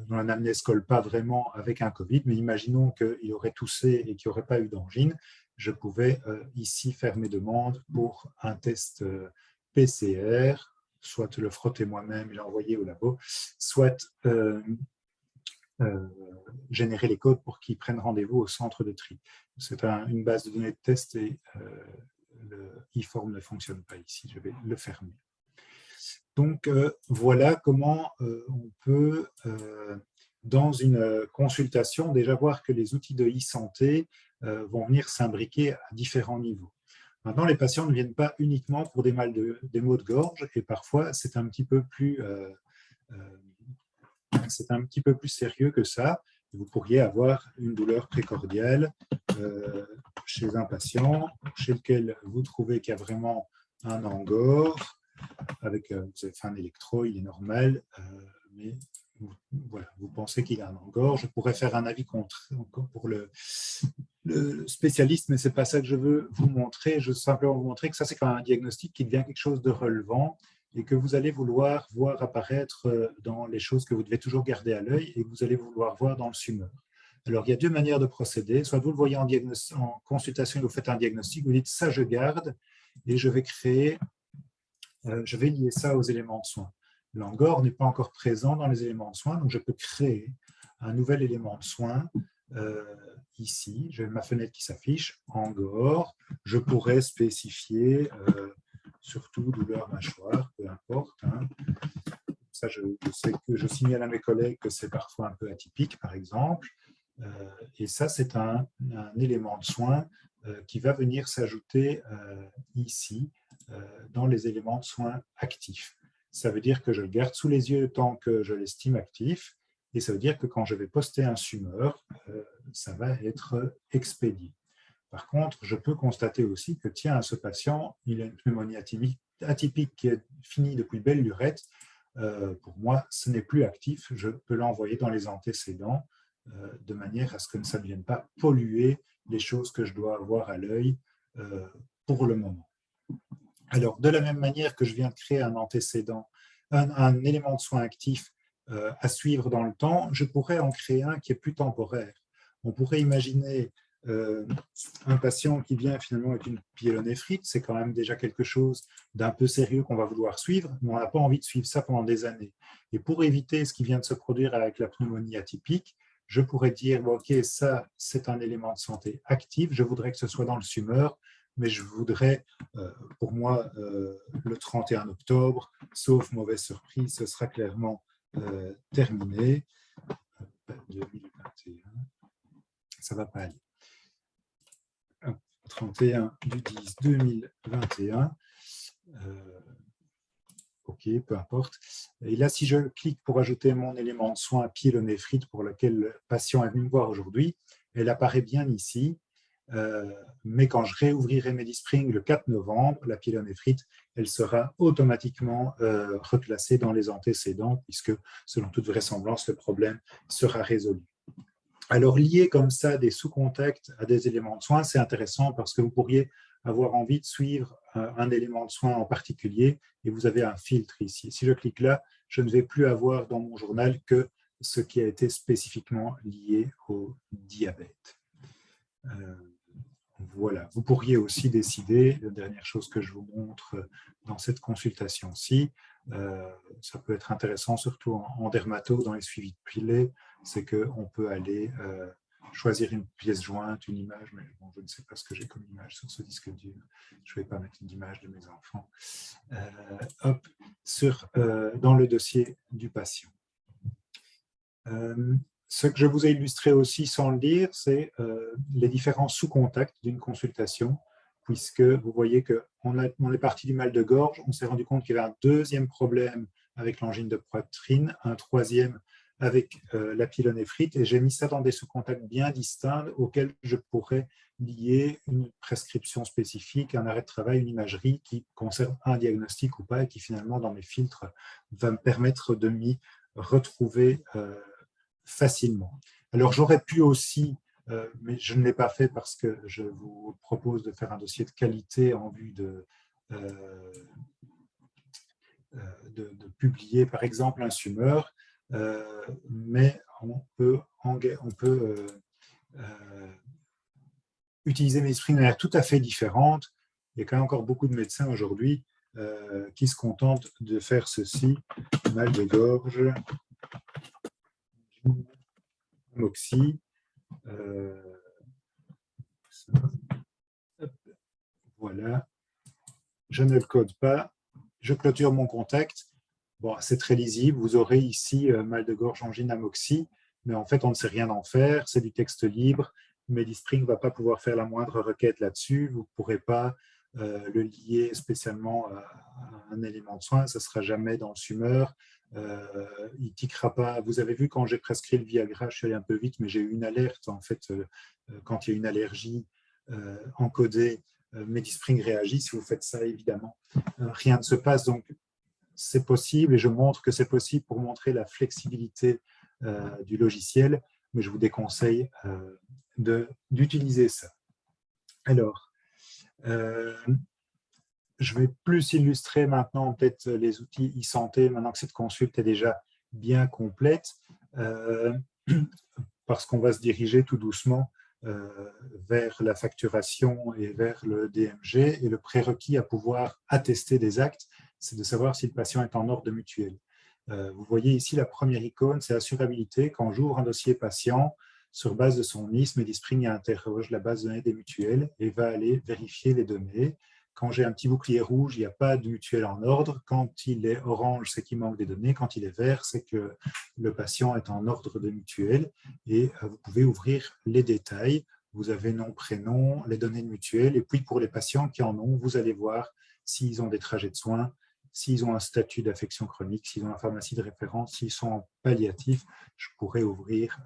dont l'anamnèse ne colle pas vraiment avec un Covid, mais imaginons qu'il aurait toussé et qu'il n'y aurait pas eu d'angine. Je pouvais ici faire mes demandes pour un test PCR, soit le frotter moi-même et l'envoyer au labo, soit générer les codes pour qu'ils prennent rendez-vous au centre de tri. C'est une base de données de test et le e-form ne fonctionne pas ici. Je vais le fermer. Donc, voilà comment on peut, dans une consultation, déjà voir que les outils de e-santé vont venir s'imbriquer à différents niveaux. Maintenant, les patients ne viennent pas uniquement pour des maux de gorge, et parfois, c'est un petit peu plus sérieux que ça. Vous pourriez avoir une douleur précordiale chez un patient chez lequel vous trouvez qu'il y a vraiment un angor, avec, vous avez fait un électro, il est normal, mais voilà, vous pensez qu'il a un angor. Je pourrais faire un avis pour le spécialiste, mais ce n'est pas ça que je veux vous montrer. Je veux simplement vous montrer que ça, c'est quand même un diagnostic qui devient quelque chose de relevant et que vous allez vouloir voir apparaître dans les choses que vous devez toujours garder à l'œil et que vous allez vouloir voir dans le SUMEUR. Alors, il y a deux manières de procéder. Soit vous le voyez en consultation et vous faites un diagnostic, vous dites ça, je garde et je vais je vais lier ça aux éléments de soin. L'angor n'est pas encore présent dans les éléments de soin, donc je peux créer un nouvel élément de soin ici. J'ai ma fenêtre qui s'affiche, angor. Je pourrais spécifier surtout douleur mâchoire, peu importe. Hein. Ça, je sais que je signale à mes collègues que c'est parfois un peu atypique, par exemple. Et ça, c'est un élément de soin qui va venir s'ajouter ici dans les éléments de soins actifs. Ça veut dire que je le garde sous les yeux tant que je l'estime actif, et ça veut dire que quand je vais poster un SUMEUR, ça va être expédié. Par contre, je peux constater aussi que, tiens, ce patient, il a une pneumonie atypique qui est finie depuis belle lurette. Pour moi, ce n'est plus actif. Je peux l'envoyer dans les antécédents de manière à ce que ça ne vienne pas polluer les choses que je dois avoir à l'œil pour le moment. Alors, de la même manière que je viens de créer un antécédent, un élément de soin actif à suivre dans le temps, je pourrais en créer un qui est plus temporaire. On pourrait imaginer un patient qui vient finalement avec une pyélonéphrite, c'est quand même déjà quelque chose d'un peu sérieux qu'on va vouloir suivre, mais on n'a pas envie de suivre ça pendant des années. Et pour éviter ce qui vient de se produire avec la pneumonie atypique, je pourrais dire, bon, ok, ça c'est un élément de santé actif, je voudrais que ce soit dans le SUMEUR, mais je voudrais, pour moi, le 31 octobre, sauf mauvaise surprise, ce sera clairement terminé. 2021, ça ne va pas aller. 31 du 10 2021. OK, peu importe. Et là, si je clique pour ajouter mon élément de soin pyélonéphrite pour lequel le patient est venu me voir aujourd'hui, elle apparaît bien ici. Mais quand je réouvrirai MediSpring le 4 novembre, la pyélonéphrite, elle sera automatiquement reclassée dans les antécédents puisque, selon toute vraisemblance, le problème sera résolu. Alors, lier comme ça des sous-contacts à des éléments de soin, c'est intéressant parce que vous pourriez avoir envie de suivre un élément de soin en particulier et vous avez un filtre ici. Si je clique là, je ne vais plus avoir dans mon journal que ce qui a été spécifiquement lié au diabète. Voilà. Vous pourriez aussi décider, la dernière chose que je vous montre dans cette consultation-ci, ça peut être intéressant, surtout en dermato, dans les suivis de pilets, c'est qu'on peut aller choisir une pièce jointe, une image, mais bon, je ne sais pas ce que j'ai comme image sur ce disque dur. Je ne vais pas mettre une image de mes enfants. Hop, dans le dossier du patient. Ce que je vous ai illustré aussi sans le dire, c'est les différents sous-contacts d'une consultation, puisque vous voyez qu'on est parti du mal de gorge, on s'est rendu compte qu'il y avait un deuxième problème avec l'angine de poitrine, un troisième avec la pyélonéphrite, et j'ai mis ça dans des sous-contacts bien distincts auxquels je pourrais lier une prescription spécifique, un arrêt de travail, une imagerie qui concerne un diagnostic ou pas, et qui finalement, dans mes filtres, va me permettre de m'y retrouver facilement. Alors, j'aurais pu aussi, mais je ne l'ai pas fait parce que je vous propose de faire un dossier de qualité en vue de publier, par exemple, un SUMEUR, mais on peut utiliser MediSpring de manière tout à fait différente. Il y a quand même encore beaucoup de médecins aujourd'hui qui se contentent de faire ceci, mal de gorge, moxie, voilà, je ne le code pas, je clôture mon contact Bon, c'est très lisible. Vous aurez ici mal de gorge, angine, amoxie, mais en fait, on ne sait rien en faire. C'est du texte libre. MediSpring ne va pas pouvoir faire la moindre requête là-dessus. Vous ne pourrez pas le lier spécialement à un élément de soin. Ça ne sera jamais dans le SUMER. Il ne tiquera pas. Vous avez vu, quand j'ai prescrit le Viagra, je suis allé un peu vite, mais j'ai eu une alerte. En fait, quand il y a une allergie encodée, MediSpring réagit. Si vous faites ça, évidemment, rien ne se passe. Donc, c'est possible, et je montre que c'est possible pour montrer la flexibilité du logiciel, mais je vous déconseille d'utiliser ça. Alors, je vais plus illustrer maintenant peut-être les outils e-santé, maintenant que cette consulte est déjà bien complète, parce qu'on va se diriger tout doucement vers la facturation et vers le DMG, et le prérequis à pouvoir attester des actes, c'est de savoir si le patient est en ordre de mutuelle. Vous voyez ici la première icône, c'est assurabilité. Quand j'ouvre un dossier patient, sur base de son NIS, MediSpring interroge la base de données des mutuelles et va aller vérifier les données. Quand j'ai un petit bouclier rouge, il n'y a pas de mutuelle en ordre. Quand il est orange, c'est qu'il manque des données. Quand il est vert, c'est que le patient est en ordre de mutuelle. Et vous pouvez ouvrir les détails. Vous avez nom, prénom, les données de mutuelle. Et puis pour les patients qui en ont, vous allez voir s'ils ont des trajets de soins, s'ils ont un statut d'affection chronique, s'ils ont une pharmacie de référence, s'ils sont en palliatif. Je pourrais ouvrir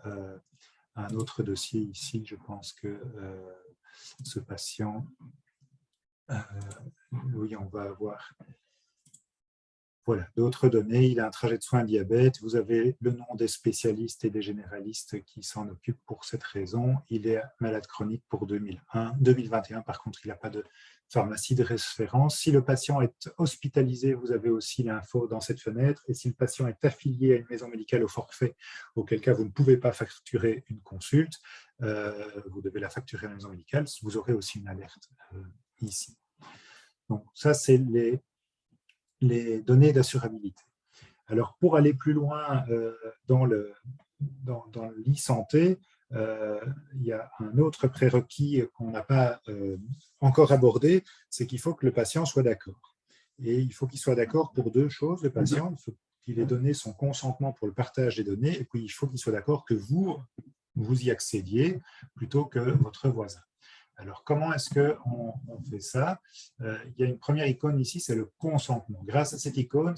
un autre dossier ici. Je pense que ce patient... oui, on va avoir voilà, d'autres données. Il a un trajet de soins diabète. Vous avez le nom des spécialistes et des généralistes qui s'en occupent pour cette raison. Il est malade chronique pour 2021. Par contre, il n'a pas de pharmacie de référence. Si le patient est hospitalisé, vous avez aussi l'info dans cette fenêtre. Et si le patient est affilié à une maison médicale au forfait, auquel cas vous ne pouvez pas facturer une consulte, vous devez la facturer à la maison médicale, vous aurez aussi une alerte ici. Donc, ça, c'est les données d'assurabilité. Alors, pour aller plus loin dans l'e-santé, il y a un autre prérequis qu'on n'a pas encore abordé, c'est qu'il faut que le patient soit d'accord. Et il faut qu'il soit d'accord pour deux choses. Le patient, il faut qu'il ait donné son consentement pour le partage des données, et puis il faut qu'il soit d'accord que vous y accédiez plutôt que votre voisin. Alors, comment est-ce qu'on fait ça? Il y a une première icône ici, c'est le consentement. Grâce à cette icône,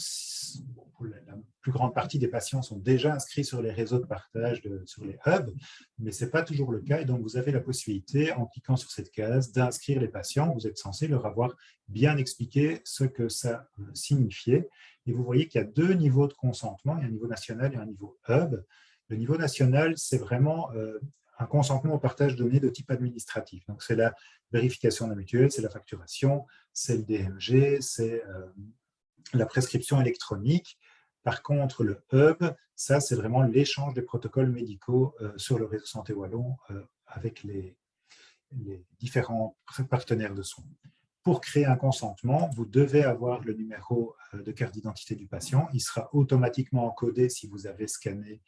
la plus grande partie des patients sont déjà inscrits sur les réseaux de partage, sur les hubs, mais ce n'est pas toujours le cas. Et donc, vous avez la possibilité, en cliquant sur cette case, d'inscrire les patients. Vous êtes censé leur avoir bien expliqué ce que ça signifiait. Et vous voyez qu'il y a deux niveaux de consentement. Il y a un niveau national et un niveau hub. Le niveau national, c'est vraiment... un consentement au partage de données de type administratif. Donc, c'est la vérification de la mutuelle, c'est la facturation, c'est le DMG, c'est la prescription électronique. Par contre, le hub, ça, c'est vraiment l'échange des protocoles médicaux sur le réseau Santé Wallon avec les différents partenaires de soins. Pour créer un consentement, vous devez avoir le numéro de carte d'identité du patient. Il sera automatiquement encodé si vous avez scanné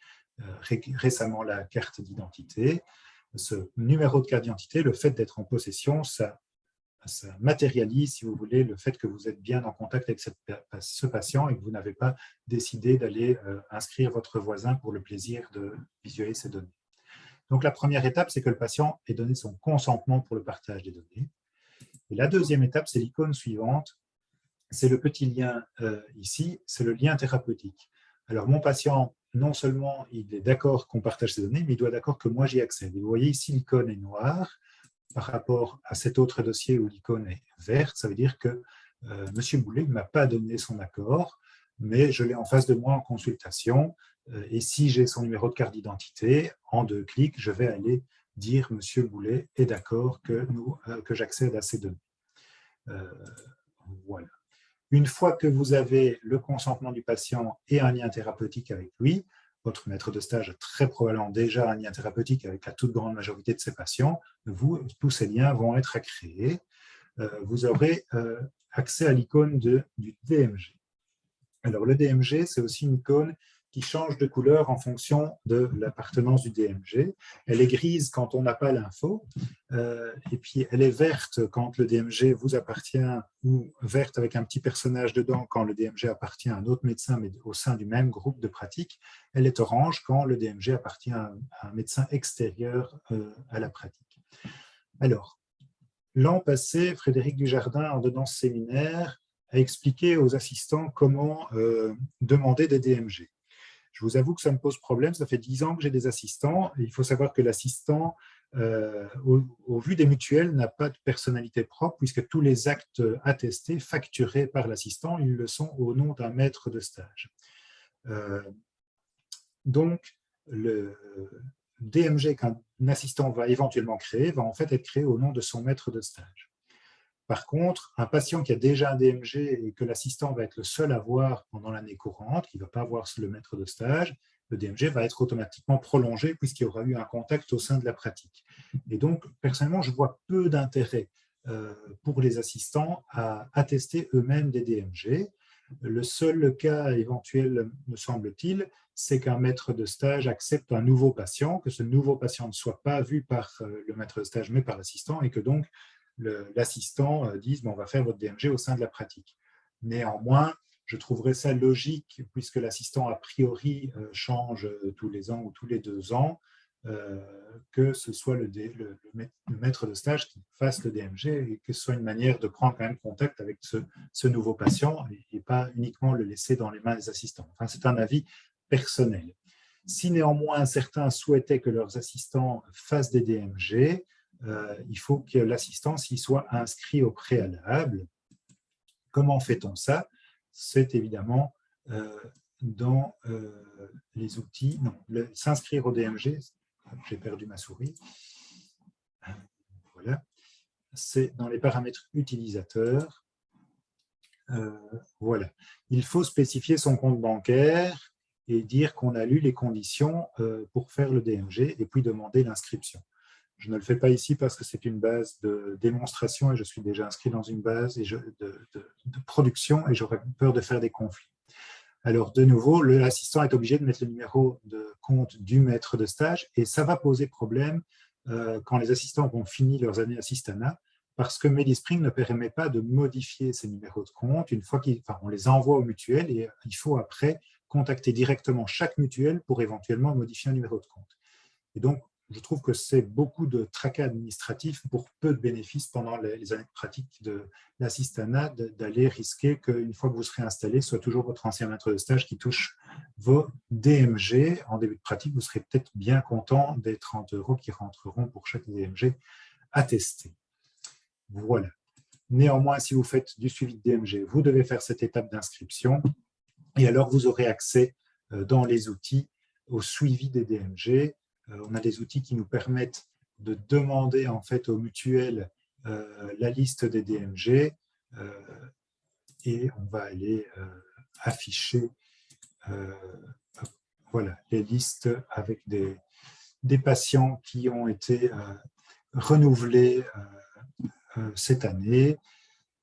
récemment la carte d'identité. Ce numéro de carte d'identité, le fait d'être en possession, ça matérialise, si vous voulez, le fait que vous êtes bien en contact avec ce patient et que vous n'avez pas décidé d'aller inscrire votre voisin pour le plaisir de visualiser ces données. Donc, la première étape, c'est que le patient ait donné son consentement pour le partage des données. Et la deuxième étape, c'est l'icône suivante. C'est le petit lien ici, c'est le lien thérapeutique. Alors, mon patient, non seulement il est d'accord qu'on partage ces données, mais il doit d'accord que moi j'y accède. Et vous voyez ici, l'icône est noire par rapport à cet autre dossier où l'icône est verte. Ça veut dire que M. Boulet ne m'a pas donné son accord, mais je l'ai en face de moi en consultation. Et si j'ai son numéro de carte d'identité, en 2 clics, je vais aller dire M. Boulet est d'accord que j'accède à ces données. Voilà. Une fois que vous avez le consentement du patient et un lien thérapeutique avec lui, votre maître de stage a très probablement déjà un lien thérapeutique avec la toute grande majorité de ses patients, tous ces liens vont être à créer. Vous aurez accès à l'icône du DMG. Alors, le DMG, c'est aussi une icône qui change de couleur en fonction de l'appartenance du DMG. Elle est grise quand on n'a pas l'info, et puis elle est verte quand le DMG vous appartient, ou verte avec un petit personnage dedans quand le DMG appartient à un autre médecin, mais au sein du même groupe de pratique. Elle est orange quand le DMG appartient à un médecin extérieur à la pratique. Alors, l'an passé, Frédéric Dujardin, en donnant ce séminaire, a expliqué aux assistants comment demander des DMG. Je vous avoue que ça me pose problème, ça fait 10 ans que j'ai des assistants, et il faut savoir que l'assistant, au vu des mutuelles, n'a pas de personnalité propre, puisque tous les actes attestés, facturés par l'assistant, ils le sont au nom d'un maître de stage. Donc, le DMG qu'un assistant va éventuellement créer va en fait être créé au nom de son maître de stage. Par contre, un patient qui a déjà un DMG et que l'assistant va être le seul à voir pendant l'année courante, qui ne va pas voir le maître de stage, le DMG va être automatiquement prolongé puisqu'il y aura eu un contact au sein de la pratique. Et donc, personnellement, je vois peu d'intérêt pour les assistants à attester eux-mêmes des DMG. Le seul cas éventuel, me semble-t-il, c'est qu'un maître de stage accepte un nouveau patient, que ce nouveau patient ne soit pas vu par le maître de stage, mais par l'assistant, et que donc l'assistant dise on va faire votre DMG au sein de la pratique. Néanmoins, je trouverais ça logique, puisque l'assistant a priori change tous les ans ou tous les 2 ans, que ce soit le maître de stage qui fasse le DMG et que ce soit une manière de prendre quand même contact avec ce nouveau patient et pas uniquement le laisser dans les mains des assistants. Enfin, c'est un avis personnel. Si néanmoins certains souhaitaient que leurs assistants fassent des DMG, il faut que l'assistant s'y soit inscrit au préalable. Comment fait-on ça? C'est évidemment dans les outils, non, s'inscrire au DMG, j'ai perdu ma souris, voilà, c'est dans les paramètres utilisateurs, voilà. Il faut spécifier son compte bancaire et dire qu'on a lu les conditions pour faire le DMG et puis demander l'inscription. Je ne le fais pas ici parce que c'est une base de démonstration et je suis déjà inscrit dans une base de production et j'aurais peur de faire des conflits. Alors, de nouveau, l'assistant est obligé de mettre le numéro de compte du maître de stage et ça va poser problème quand les assistants auront fini leurs années assistanat parce que MediSpring ne permet pas de modifier ces numéros de compte une fois on les envoie aux mutuelles et il faut après contacter directement chaque mutuelle pour éventuellement modifier un numéro de compte. Et donc, je trouve que c'est beaucoup de tracas administratifs pour peu de bénéfices pendant les années de pratique de l'assistanat, d'aller risquer qu'une fois que vous serez installé, ce soit toujours votre ancien maître de stage qui touche vos DMG. En début de pratique, vous serez peut-être bien content des 30 € qui rentreront pour chaque DMG attesté. Voilà. Néanmoins, si vous faites du suivi de DMG, vous devez faire cette étape d'inscription et alors vous aurez accès dans les outils au suivi des DMG. On a des outils qui nous permettent de demander en fait aux mutuelles la liste des DMG et on va aller afficher voilà, les listes avec des patients qui ont été renouvelés cette année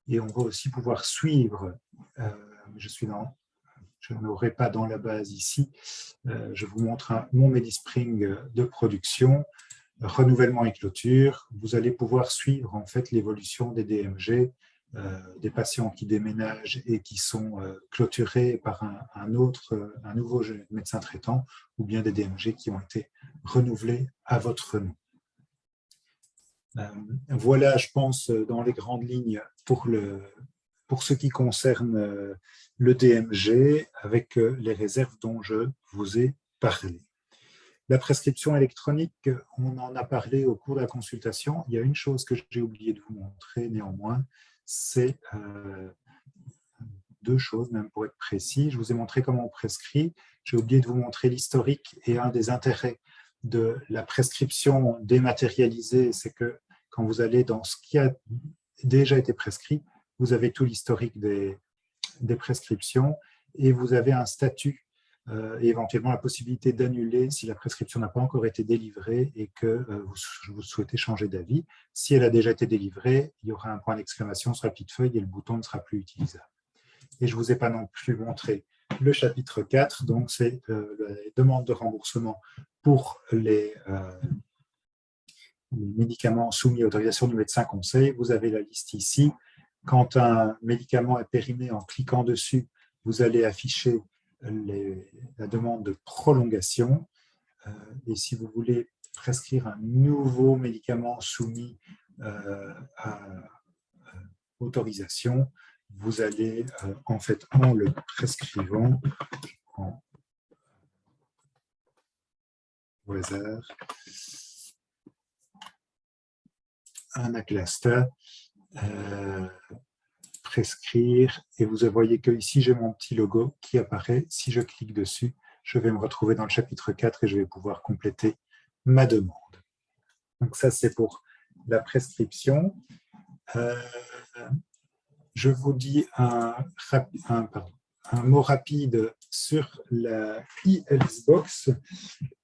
et on va aussi pouvoir suivre, je n'aurai pas dans la base ici, je vous montre mon MediSpring de production, renouvellement et clôture. Vous allez pouvoir suivre en fait l'évolution des DMG, des patients qui déménagent et qui sont clôturés par un nouveau médecin traitant ou bien des DMG qui ont été renouvelés à votre nom. Voilà, je pense, dans les grandes lignes pour ce qui concerne le DMG avec les réserves dont je vous ai parlé. La prescription électronique, on en a parlé au cours de la consultation. Il y a une chose que j'ai oublié de vous montrer néanmoins, c'est 2 choses même pour être précis. Je vous ai montré comment on prescrit. J'ai oublié de vous montrer l'historique et un des intérêts de la prescription dématérialisée, c'est que quand vous allez dans ce qui a déjà été prescrit, vous avez tout l'historique des prescriptions et vous avez un statut et éventuellement la possibilité d'annuler si la prescription n'a pas encore été délivrée et que vous souhaitez changer d'avis. Si elle a déjà été délivrée, il y aura un point d'exclamation sur la petite feuille et le bouton ne sera plus utilisable. Et je ne vous ai pas non plus montré le chapitre 4, donc c'est les demandes de remboursement pour les médicaments soumis à autorisation du médecin conseil. Vous avez la liste ici. Quand un médicament est périmé, en cliquant dessus, vous allez afficher la demande de prolongation. Et si vous voulez prescrire un nouveau médicament soumis à autorisation, vous allez en fait, en le prescrivant au hasard, un Aclasta, prescrire, et vous voyez que ici j'ai mon petit logo qui apparaît. Si je clique dessus, je vais me retrouver dans le chapitre 4 et je vais pouvoir compléter ma demande. Donc ça, c'est pour la prescription. Je vous dis un mot rapide sur la e-Healthbox,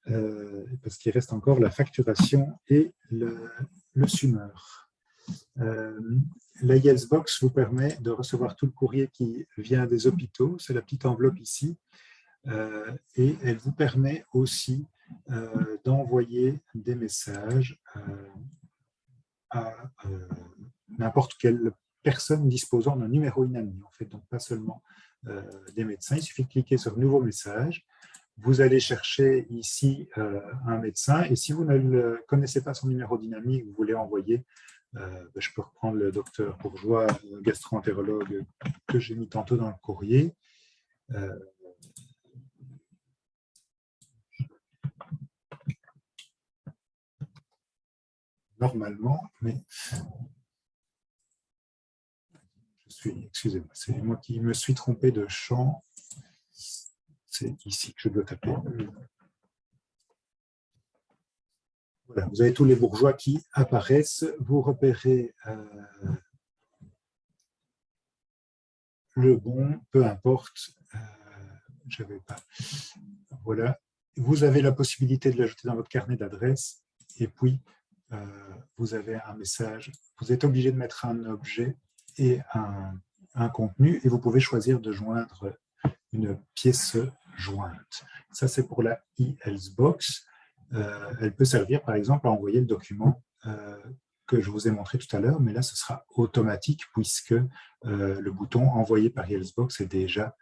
parce qu'il reste encore la facturation et le SUMER. La e-Healthbox vous permet de recevoir tout le courrier qui vient des hôpitaux, c'est la petite enveloppe ici, et elle vous permet aussi d'envoyer des messages à n'importe quelle personne disposant d'un numéro INAMI, en fait, donc pas seulement des médecins. Il suffit de cliquer sur Nouveau message. Vous allez chercher ici un médecin, et si vous ne connaissez pas son numéro d'INAMI que vous voulez envoyer, je peux reprendre le docteur Bourgeois, gastro-entérologue, que j'ai mis tantôt dans le courrier. Normalement, mais excusez-moi, c'est moi qui me suis trompé de champ. C'est ici que je dois taper. Voilà, vous avez tous les bourgeois qui apparaissent. Vous repérez le bon, peu importe. Je vais pas. Voilà. Vous avez la possibilité de l'ajouter dans votre carnet d'adresses. Et puis, vous avez un message. Vous êtes obligé de mettre un objet et un contenu. Et vous pouvez choisir de joindre une pièce jointe. Ça, c'est pour la e-Healthbox. Elle peut servir, par exemple, à envoyer le document que je vous ai montré tout à l'heure, mais là, ce sera automatique puisque le bouton « Envoyer par e-Healthbox » est déjà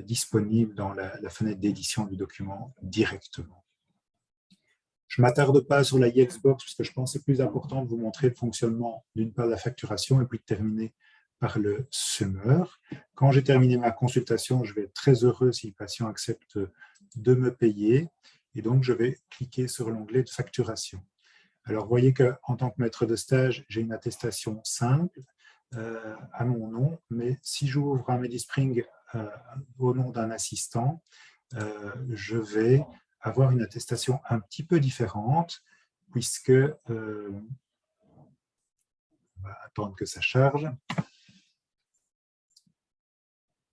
disponible dans la fenêtre d'édition du document directement. Je ne m'attarde pas sur la e-Healthbox parce que je pense que c'est plus important de vous montrer le fonctionnement d'une part de la facturation et puis de terminer par le SUMER. Quand j'ai terminé ma consultation, je vais être très heureux si le patient accepte de me payer. Et donc, je vais cliquer sur l'onglet de facturation. Alors, vous voyez qu'en tant que maître de stage, j'ai une attestation simple à mon nom, mais si j'ouvre un MediSpring au nom d'un assistant, je vais avoir une attestation un petit peu différente, puisque on va attendre que ça charge.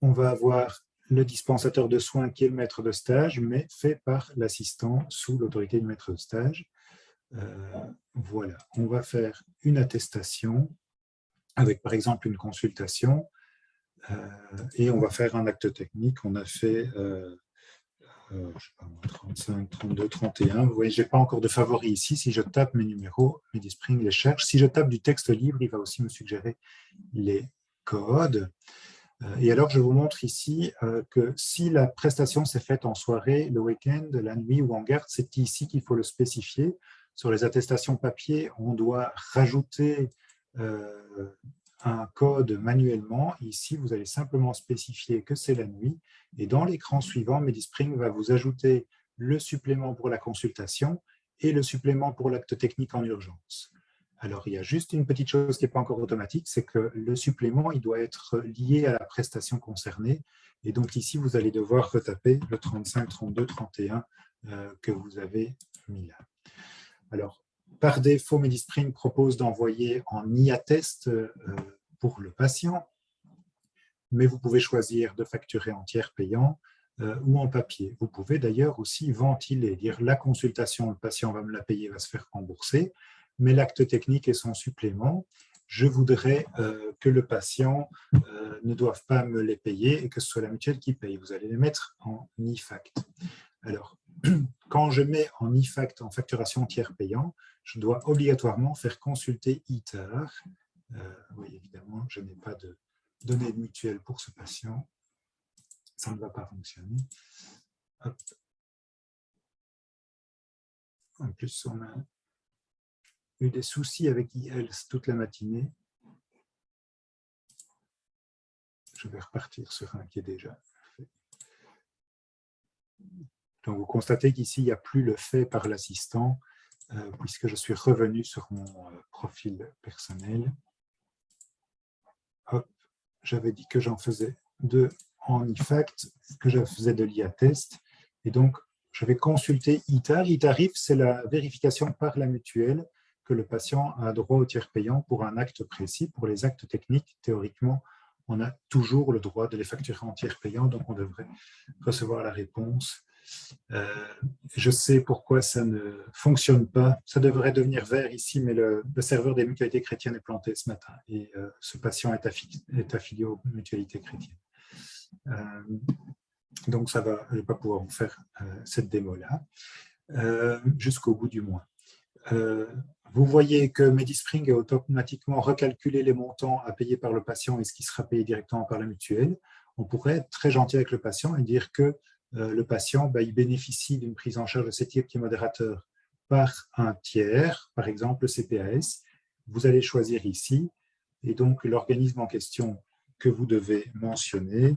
On va avoir le dispensateur de soins qui est le maître de stage, mais fait par l'assistant sous l'autorité du maître de stage. Voilà, on va faire une attestation avec par exemple une consultation et on va faire un acte technique. On a fait je sais pas, 35, 32, 31. Vous voyez, je n'ai pas encore de favoris ici. Si je tape mes numéros, MediSpring les cherche. Si je tape du texte libre, il va aussi me suggérer les codes. Et alors, je vous montre ici que si la prestation s'est faite en soirée, le week-end, la nuit ou en garde, c'est ici qu'il faut le spécifier. Sur les attestations papier, on doit rajouter un code manuellement. Ici, vous allez simplement spécifier que c'est la nuit. Et dans l'écran suivant, MediSpring va vous ajouter le supplément pour la consultation et le supplément pour l'acte technique en urgence. Alors, il y a juste une petite chose qui n'est pas encore automatique, c'est que le supplément, il doit être lié à la prestation concernée. Et donc ici, vous allez devoir retaper le 35, 32, 31 que vous avez mis là. Alors, par défaut, MediSpring propose d'envoyer en e-attest pour le patient, mais vous pouvez choisir de facturer en tiers payant ou en papier. Vous pouvez d'ailleurs aussi ventiler, dire la consultation, le patient va me la payer, va se faire rembourser, mais l'acte technique et son supplément, je voudrais que le patient ne doivent pas me les payer et que ce soit la mutuelle qui paye. Vous allez les mettre en IFACT. Alors, quand je mets en IFACT, en facturation tiers payant, je dois obligatoirement faire consulter ITAR. Oui, évidemment, je n'ai pas de données de mutuelle pour ce patient. Ça ne va pas fonctionner. Hop. En plus, on a eu des soucis avec eHealth toute la matinée. Je vais repartir sur un qui est déjà fait. Donc, vous constatez qu'ici, il n'y a plus le fait par l'assistant, puisque je suis revenu sur mon profil personnel. J'avais dit que j'en faisais 2 en IFACT, que je faisais de l'IA-test. Et donc, je vais consulter ITAR. ITARIF, c'est la vérification par la mutuelle que le patient a droit au tiers payant pour un acte précis. Pour les actes techniques, théoriquement, on a toujours le droit de les facturer en tiers payant, donc on devrait recevoir la réponse. Je sais pourquoi ça ne fonctionne pas. Ça devrait devenir vert ici, mais le serveur des mutualités chrétiennes est planté ce matin et ce patient est affilié aux mutualités chrétiennes. Donc, ça va, je ne vais pas pouvoir vous faire cette démo-là jusqu'au bout du mois. Vous voyez que MediSpring a automatiquement recalculé les montants à payer par le patient et ce qui sera payé directement par la mutuelle. On pourrait être très gentil avec le patient et dire que le patient il bénéficie d'une prise en charge de cet équipe modérateur par un tiers, par exemple le CPAS. Vous allez choisir ici et donc l'organisme en question que vous devez mentionner,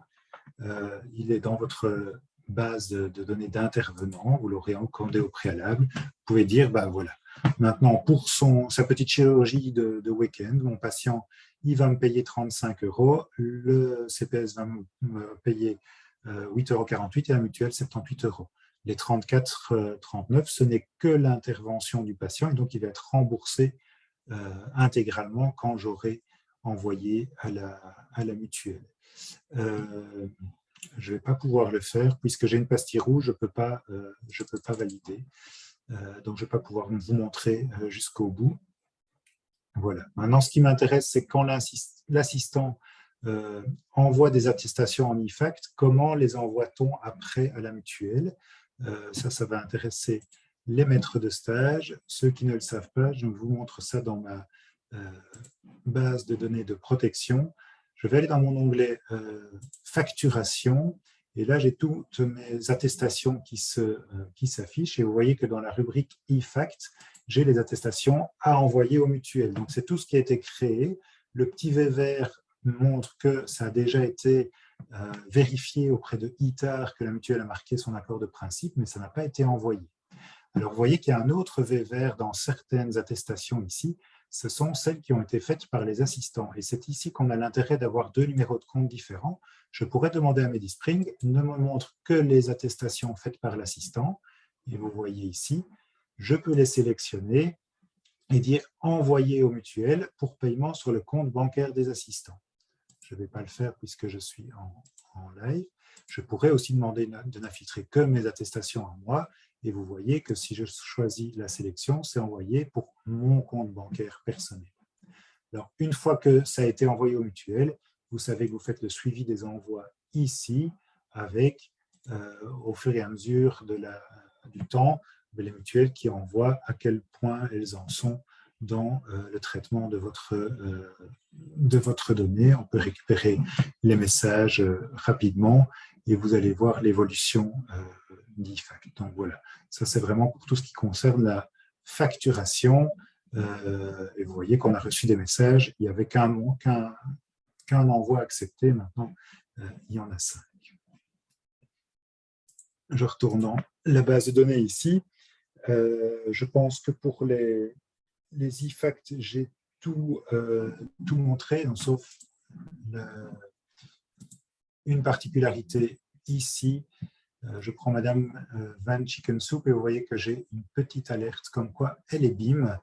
il est dans votre base de données d'intervenants, vous l'aurez encodé au préalable. Vous pouvez dire, voilà, maintenant pour sa petite chirurgie de week-end, mon patient, il va me payer 35 €, le CPS va me payer 8,48 € et la mutuelle 78 €. Les 34,39 €, ce n'est que l'intervention du patient et donc il va être remboursé intégralement quand j'aurai envoyé à la mutuelle. Je ne vais pas pouvoir le faire puisque j'ai une pastille rouge, je ne peux pas valider. Donc, je ne vais pas pouvoir vous montrer jusqu'au bout. Voilà. Maintenant, ce qui m'intéresse, c'est quand l'assistant envoie des attestations en IFACT, comment les envoie-t-on après à la mutuelle? Ça va intéresser les maîtres de stage. Ceux qui ne le savent pas, je vous montre ça dans ma base de données de protection. Je vais aller dans mon onglet facturation et là j'ai toutes mes attestations qui s'affichent et vous voyez que dans la rubrique IFACT, j'ai les attestations à envoyer aux mutuelles. Donc c'est tout ce qui a été créé. Le petit V vert montre que ça a déjà été vérifié auprès de ITAR, que la mutuelle a marqué son accord de principe, mais ça n'a pas été envoyé. Alors vous voyez qu'il y a un autre V vert dans certaines attestations ici. Ce sont celles qui ont été faites par les assistants. Et c'est ici qu'on a l'intérêt d'avoir 2 numéros de compte différents. Je pourrais demander à MediSpring, ne me montre que les attestations faites par l'assistant. Et vous voyez ici, je peux les sélectionner et dire envoyer aux mutuelles pour paiement sur le compte bancaire des assistants. Je ne vais pas le faire puisque je suis en live. Je pourrais aussi demander de n'infiltrer que mes attestations à moi. Et vous voyez que si je choisis la sélection, c'est envoyé pour mon compte bancaire personnel. Alors, une fois que ça a été envoyé aux mutuelles, vous savez que vous faites le suivi des envois ici avec, au fur et à mesure du temps, les mutuelles qui envoient à quel point elles en sont dans le traitement de votre donnée. On peut récupérer les messages rapidement et vous allez voir l'évolution d'IFACT. Donc voilà, ça c'est vraiment pour tout ce qui concerne la facturation. Et vous voyez qu'on a reçu des messages, il n'y avait qu'un envoi accepté, maintenant il y en a 5. Je retourne dans la base de données ici. Je pense que pour les IFACT, j'ai tout montré, sauf une particularité ici. Je prends Madame Van Chicken Soup et vous voyez que j'ai une petite alerte comme quoi elle est BIM.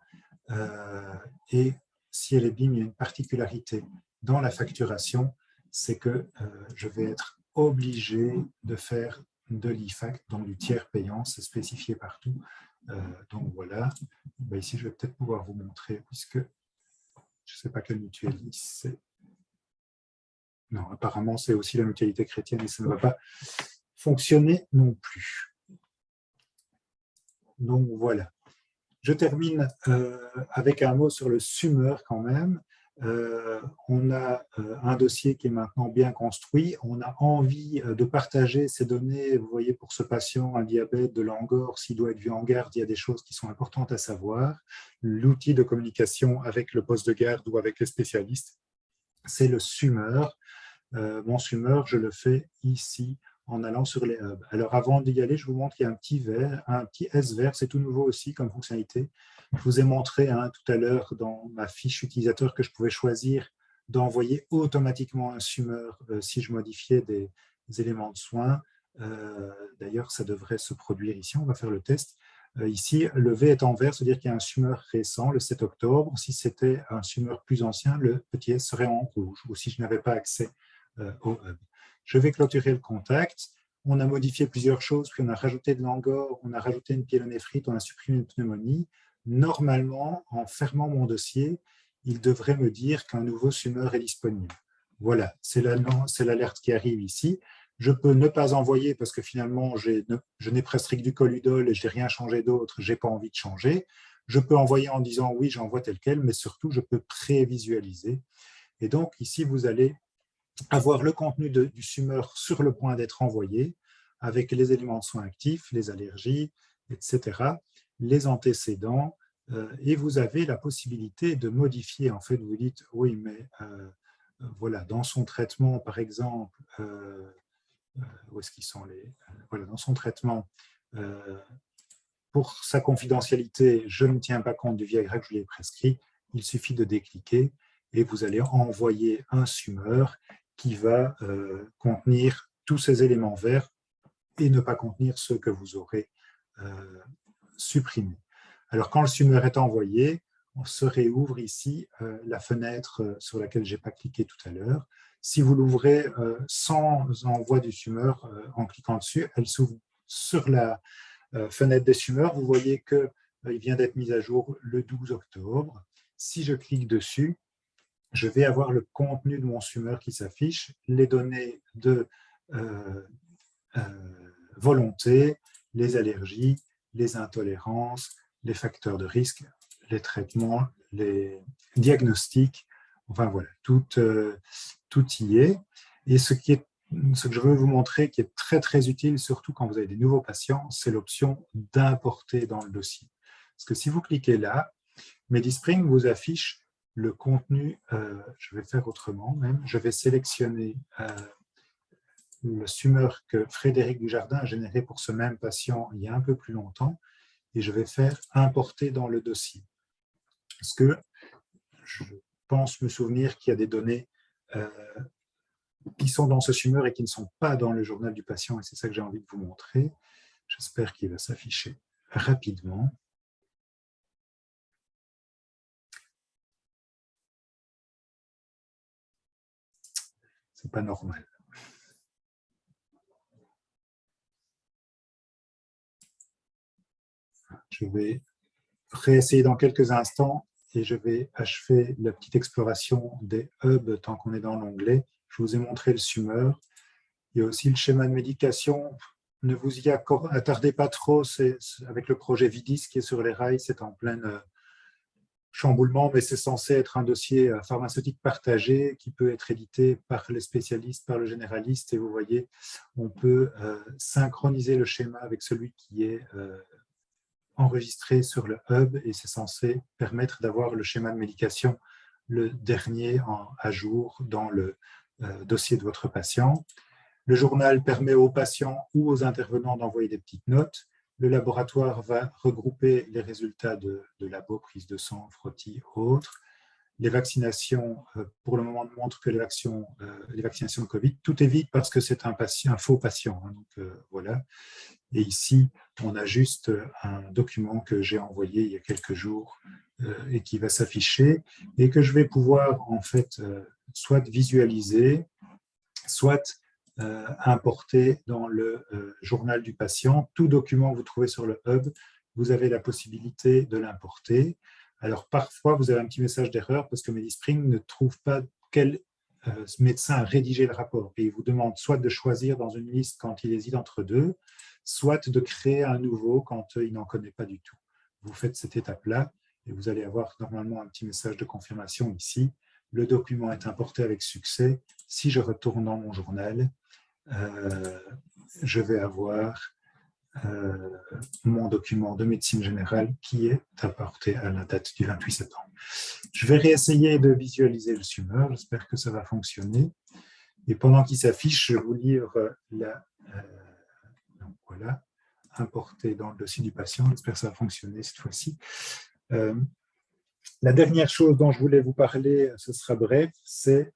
Et si elle est BIM, il y a une particularité dans la facturation, c'est que je vais être obligé de faire de l'IFACT, donc du tiers payant, c'est spécifié partout. Donc voilà, ici je vais peut-être pouvoir vous montrer, puisque je ne sais pas quelle mutuelle c'est. Non, apparemment, c'est aussi la mutualité chrétienne et ça ne va pas fonctionner non plus. Donc, voilà. Je termine avec un mot sur le SUMER quand même. On a un dossier qui est maintenant bien construit. On a envie de partager ces données. Vous voyez, pour ce patient, un diabète de Langor, s'il doit être vu en garde, il y a des choses qui sont importantes à savoir. L'outil de communication avec le poste de garde ou avec les spécialistes, c'est le SUMER. Mon SUMER, je le fais ici en allant sur les hubs. Alors avant d'y aller, je vous montre qu'il y a un petit S vert, c'est tout nouveau aussi comme fonctionnalité. Je vous ai montré tout à l'heure dans ma fiche utilisateur que je pouvais choisir d'envoyer automatiquement un SUMER si je modifiais des éléments de soins. D'ailleurs, ça devrait se produire ici, on va faire le test. Ici, le V est en vert, c'est-à-dire qu'il y a un SUMER récent, le 7 octobre. Si c'était un SUMER plus ancien, le petit S serait en rouge, ou si je n'avais pas accès au hub. Je vais clôturer le contact. On a modifié plusieurs choses, puis on a rajouté de l'angor, on a rajouté une pyélonéphrite, on a supprimé une pneumonie. Normalement, en fermant mon dossier, il devrait me dire qu'un nouveau SUMER est disponible. Voilà, c'est l'alerte qui arrive ici. Je peux ne pas envoyer parce que finalement, je n'ai presque que du coludol et je n'ai rien changé d'autre, je n'ai pas envie de changer. Je peux envoyer en disant oui, j'envoie tel quel, mais surtout, je peux prévisualiser. Et donc, ici, vous allez avoir le contenu du SUMER sur le point d'être envoyé avec les éléments de soins actifs, les allergies, etc., les antécédents, et vous avez la possibilité de modifier. En fait, vous dites, oui, mais voilà, dans son traitement, par exemple, où est-ce qu'ils sont voilà, dans son traitement, pour sa confidentialité, je ne tiens pas compte du Viagra que je lui ai prescrit, il suffit de décliquer et vous allez envoyer un SUMER qui va contenir tous ces éléments verts et ne pas contenir ceux que vous aurez supprimés. Alors, quand le SUMER est envoyé, on se réouvre ici la fenêtre sur laquelle je n'ai pas cliqué tout à l'heure. Si vous l'ouvrez sans envoi du SUMER en cliquant dessus, elle s'ouvre sur la fenêtre des SUMER. Vous voyez qu'il vient d'être mis à jour le 12 octobre. Si je clique dessus, je vais avoir le contenu de mon SUMER qui s'affiche, les données de volonté, les allergies, les intolérances, les facteurs de risque, les traitements, les diagnostics, enfin voilà, tout y est. Et ce que je veux vous montrer qui est très très utile, surtout quand vous avez des nouveaux patients, c'est l'option d'importer dans le dossier. Parce que si vous cliquez là, MediSpring vous affiche le contenu, je vais faire autrement même, je vais sélectionner le SUMER que Frédéric Dujardin a généré pour ce même patient il y a un peu plus longtemps, et je vais faire importer dans le dossier. Parce que je pense me souvenir qu'il y a des données qui sont dans ce SUMER et qui ne sont pas dans le journal du patient, et c'est ça que j'ai envie de vous montrer. J'espère qu'il va s'afficher rapidement. C'est pas normal. Je vais réessayer dans quelques instants et je vais achever la petite exploration des hubs tant qu'on est dans l'onglet. Je vous ai montré le SUMER. Il y a aussi le schéma de médication. Ne vous y attardez pas trop. C'est avec le projet VIDIS qui est sur les rails, c'est en plein chamboulement, mais c'est censé être un dossier pharmaceutique partagé qui peut être édité par les spécialistes, par le généraliste. Et vous voyez, on peut synchroniser le schéma avec celui qui est enregistré sur le hub et c'est censé permettre d'avoir le schéma de médication le dernier à jour dans le dossier de votre patient. Le journal permet aux patients ou aux intervenants d'envoyer des petites notes. Le laboratoire va regrouper les résultats de labo, prise de sang, frottis, autres. Les vaccinations, pour le moment, montrent que les vaccinations de Covid, tout est vide parce que c'est un faux patient. Donc, voilà. Et ici, on a juste un document que j'ai envoyé il y a quelques jours et qui va s'afficher et que je vais pouvoir en fait soit visualiser, soit importer dans le journal du patient. Tout document que vous trouvez sur le hub, vous avez la possibilité de l'importer. Alors parfois, vous avez un petit message d'erreur parce que MediSpring ne trouve pas quel ce médecin a rédigé le rapport et il vous demande soit de choisir dans une liste quand il hésite entre deux, soit de créer un nouveau quand il n'en connaît pas du tout. Vous faites cette étape-là et vous allez avoir normalement un petit message de confirmation ici. Le document est importé avec succès. Si je retourne dans mon journal, je vais avoir mon document de médecine générale qui est apporté à la date du 28 septembre. Je vais réessayer de visualiser le summeur. J'espère que ça va fonctionner. Et pendant qu'il s'affiche, je vais vous lire donc voilà, importé dans le dossier du patient. J'espère que ça va fonctionner cette fois-ci. La dernière chose dont je voulais vous parler, ce sera bref, c'est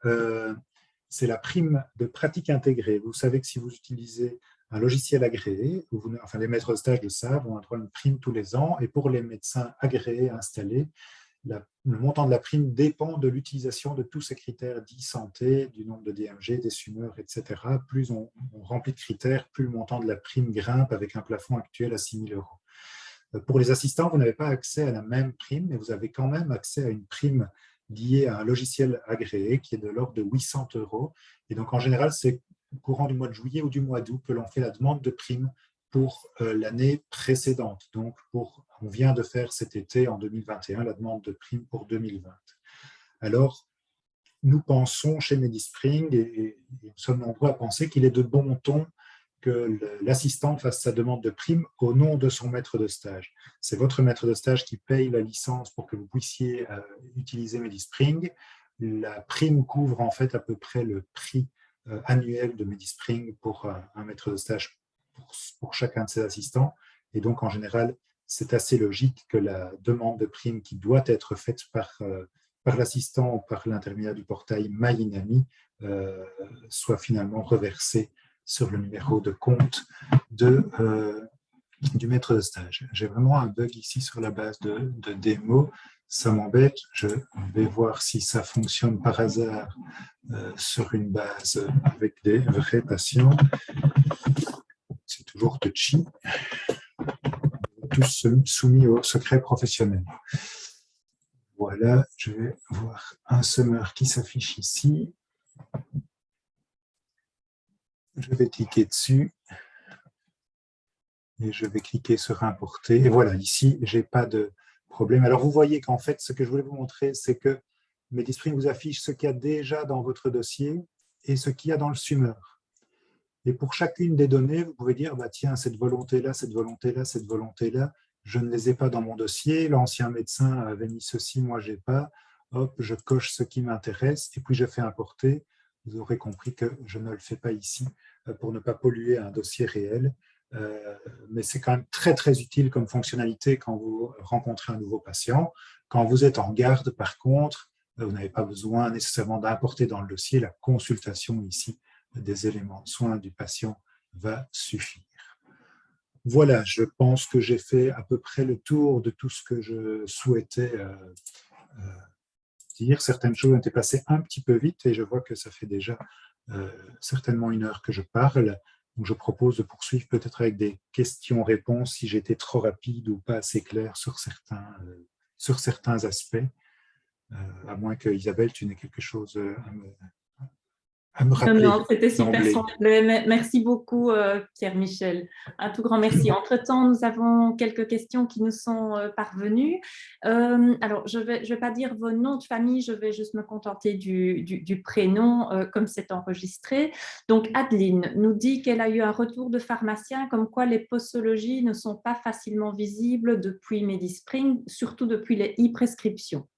la prime de pratique intégrée. Vous savez que si vous utilisez un logiciel agréé, enfin les maîtres de stage le savent, on a droit à une prime tous les ans, et pour les médecins agréés installés, le montant de la prime dépend de l'utilisation de tous ces critères d'e-santé, du nombre de DMG, des sumeurs, etc. Plus on remplit de critères, plus le montant de la prime grimpe avec un plafond actuel à 6 000 €. Pour les assistants, vous n'avez pas accès à la même prime, mais vous avez quand même accès à une prime liée à un logiciel agréé qui est de l'ordre de 800 €. Et donc, en général, c'est au courant du mois de juillet ou du mois d'août que l'on fait la demande de prime pour l'année précédente. Donc, on vient de faire cet été, en 2021, la demande de prime pour 2020. Alors, nous pensons chez Medispring, et nous sommes nombreux à penser qu'il est de bon ton que l'assistant fasse sa demande de prime au nom de son maître de stage. C'est votre maître de stage qui paye la licence pour que vous puissiez utiliser Medispring. La prime couvre en fait à peu près le prix annuel de Medispring pour un maître de stage pour chacun de ses assistants. Et donc, en général, c'est assez logique que la demande de prime qui doit être faite par l'assistant ou par l'intermédiaire du portail MyInami soit finalement reversée sur le numéro de compte du maître de stage. J'ai vraiment un bug ici sur la base de démo. Ça m'embête. Je vais voir si ça fonctionne par hasard sur une base avec des vrais patients. C'est toujours touchy. Tous soumis au secret professionnel. Voilà, je vais voir un summeur qui s'affiche ici. Je vais cliquer dessus et je vais cliquer sur importer. Et voilà, ici, je n'ai pas de problème. Alors, vous voyez qu'en fait, ce que je voulais vous montrer, c'est que Medispring vous affiche ce qu'il y a déjà dans votre dossier et ce qu'il y a dans le summeur. Et pour chacune des données, vous pouvez dire, bah, tiens, cette volonté-là, cette volonté-là, cette volonté-là, je ne les ai pas dans mon dossier. L'ancien médecin avait mis ceci, moi, je n'ai pas. Hop, je coche ce qui m'intéresse et puis je fais importer. Vous aurez compris que je ne le fais pas ici pour ne pas polluer un dossier réel. Mais c'est quand même très, très utile comme fonctionnalité quand vous rencontrez un nouveau patient. Quand vous êtes en garde, par contre, vous n'avez pas besoin nécessairement d'importer dans le dossier. La consultation ici des éléments de soins du patient va suffire. Voilà, je pense que j'ai fait à peu près le tour de tout ce que je souhaitais dire. Certaines choses ont été passées un petit peu vite et je vois que ça fait déjà certainement 1 heure que je parle. Donc je propose de poursuivre peut-être avec des questions-réponses si j'étais trop rapide ou pas assez clair sur certains aspects, à moins que Isabelle, tu n'aies quelque chose à me Non, rappeler non, c'était super d'emblée. complet. Merci beaucoup, Pierre-Michel. Un tout grand merci. Entre-temps, nous avons quelques questions qui nous sont parvenues. Alors, je vais pas dire vos noms de famille, je vais juste me contenter du prénom, comme c'est enregistré. Donc, Adeline nous dit qu'elle a eu un retour de pharmacien comme quoi les posologies ne sont pas facilement visibles depuis Medispring, surtout depuis les e-prescriptions.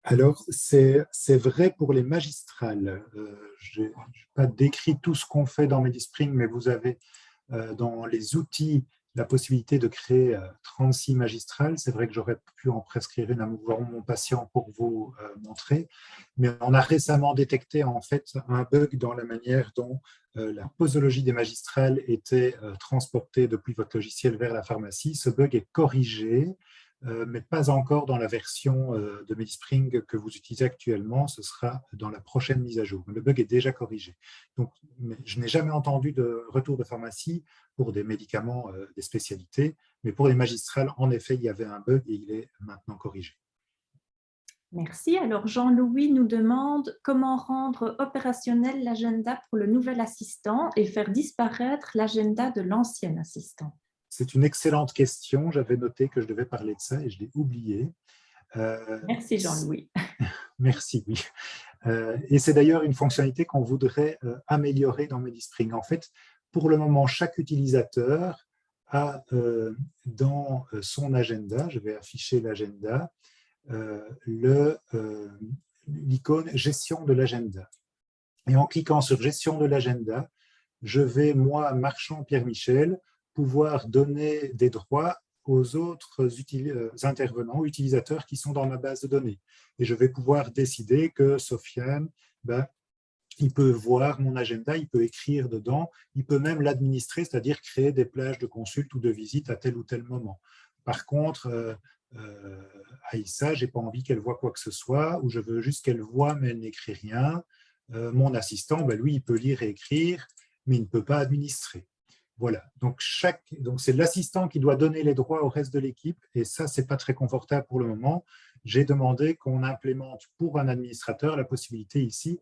Alors, c'est vrai pour les magistrales. Je n'ai pas décrit tout ce qu'on fait dans Medispring, mais vous avez dans les outils la possibilité de créer 36 magistrales. C'est vrai que j'aurais pu en prescrire une à mon patient pour vous montrer, mais on a récemment détecté en fait un bug dans la manière dont la posologie des magistrales était transportée depuis votre logiciel vers la pharmacie. Ce bug est corrigé, mais pas encore dans la version de Medispring que vous utilisez actuellement. Ce sera dans la prochaine mise à jour. Le bug est déjà corrigé. Donc, je n'ai jamais entendu de retour de pharmacie pour des médicaments, des spécialités, mais pour les magistrales, en effet, il y avait un bug et il est maintenant corrigé. Merci. Alors, Jean-Louis nous demande comment rendre opérationnel l'agenda pour le nouvel assistant et faire disparaître l'agenda de l'ancien assistant. C'est une excellente question. J'avais noté que je devais parler de ça et je l'ai oublié. Merci, Jean-Louis. Merci, oui. Et c'est d'ailleurs une fonctionnalité qu'on voudrait améliorer dans MediSpring. En fait, pour le moment, chaque utilisateur a dans son agenda, je vais afficher l'agenda, l'icône gestion de l'agenda. Et en cliquant sur gestion de l'agenda, je vais, moi, marchand Pierre-Michel, pouvoir donner des droits aux autres intervenants, utilisateurs qui sont dans ma base de données. Et je vais pouvoir décider que Sofiane, il peut voir mon agenda, il peut écrire dedans, il peut même l'administrer, c'est-à-dire créer des plages de consulte ou de visite à tel ou tel moment. Par contre, Aïssa, je n'ai pas envie qu'elle voit quoi que ce soit, ou je veux juste qu'elle voit, mais elle n'écrit rien. Mon assistant, lui, il peut lire et écrire, mais il ne peut pas administrer. Voilà, donc c'est l'assistant qui doit donner les droits au reste de l'équipe, et ça, ce n'est pas très confortable pour le moment. J'ai demandé qu'on implémente pour un administrateur la possibilité ici,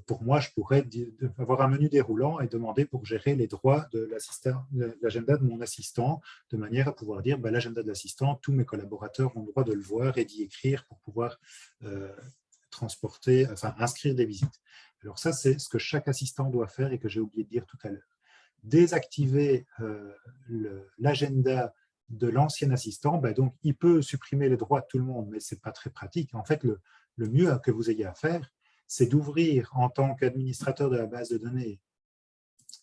pour moi, je pourrais avoir un menu déroulant et demander pour gérer les droits de l'agenda de mon assistant, de manière à pouvoir dire l'agenda de l'assistant, tous mes collaborateurs ont le droit de le voir et d'y écrire pour pouvoir inscrire des visites. Alors ça, c'est ce que chaque assistant doit faire et que j'ai oublié de dire tout à l'heure. Désactiver l'agenda de l'ancien assistant, donc il peut supprimer les droits de tout le monde, mais ce n'est pas très pratique. En fait, le mieux que vous ayez à faire, c'est d'ouvrir en tant qu'administrateur de la base de données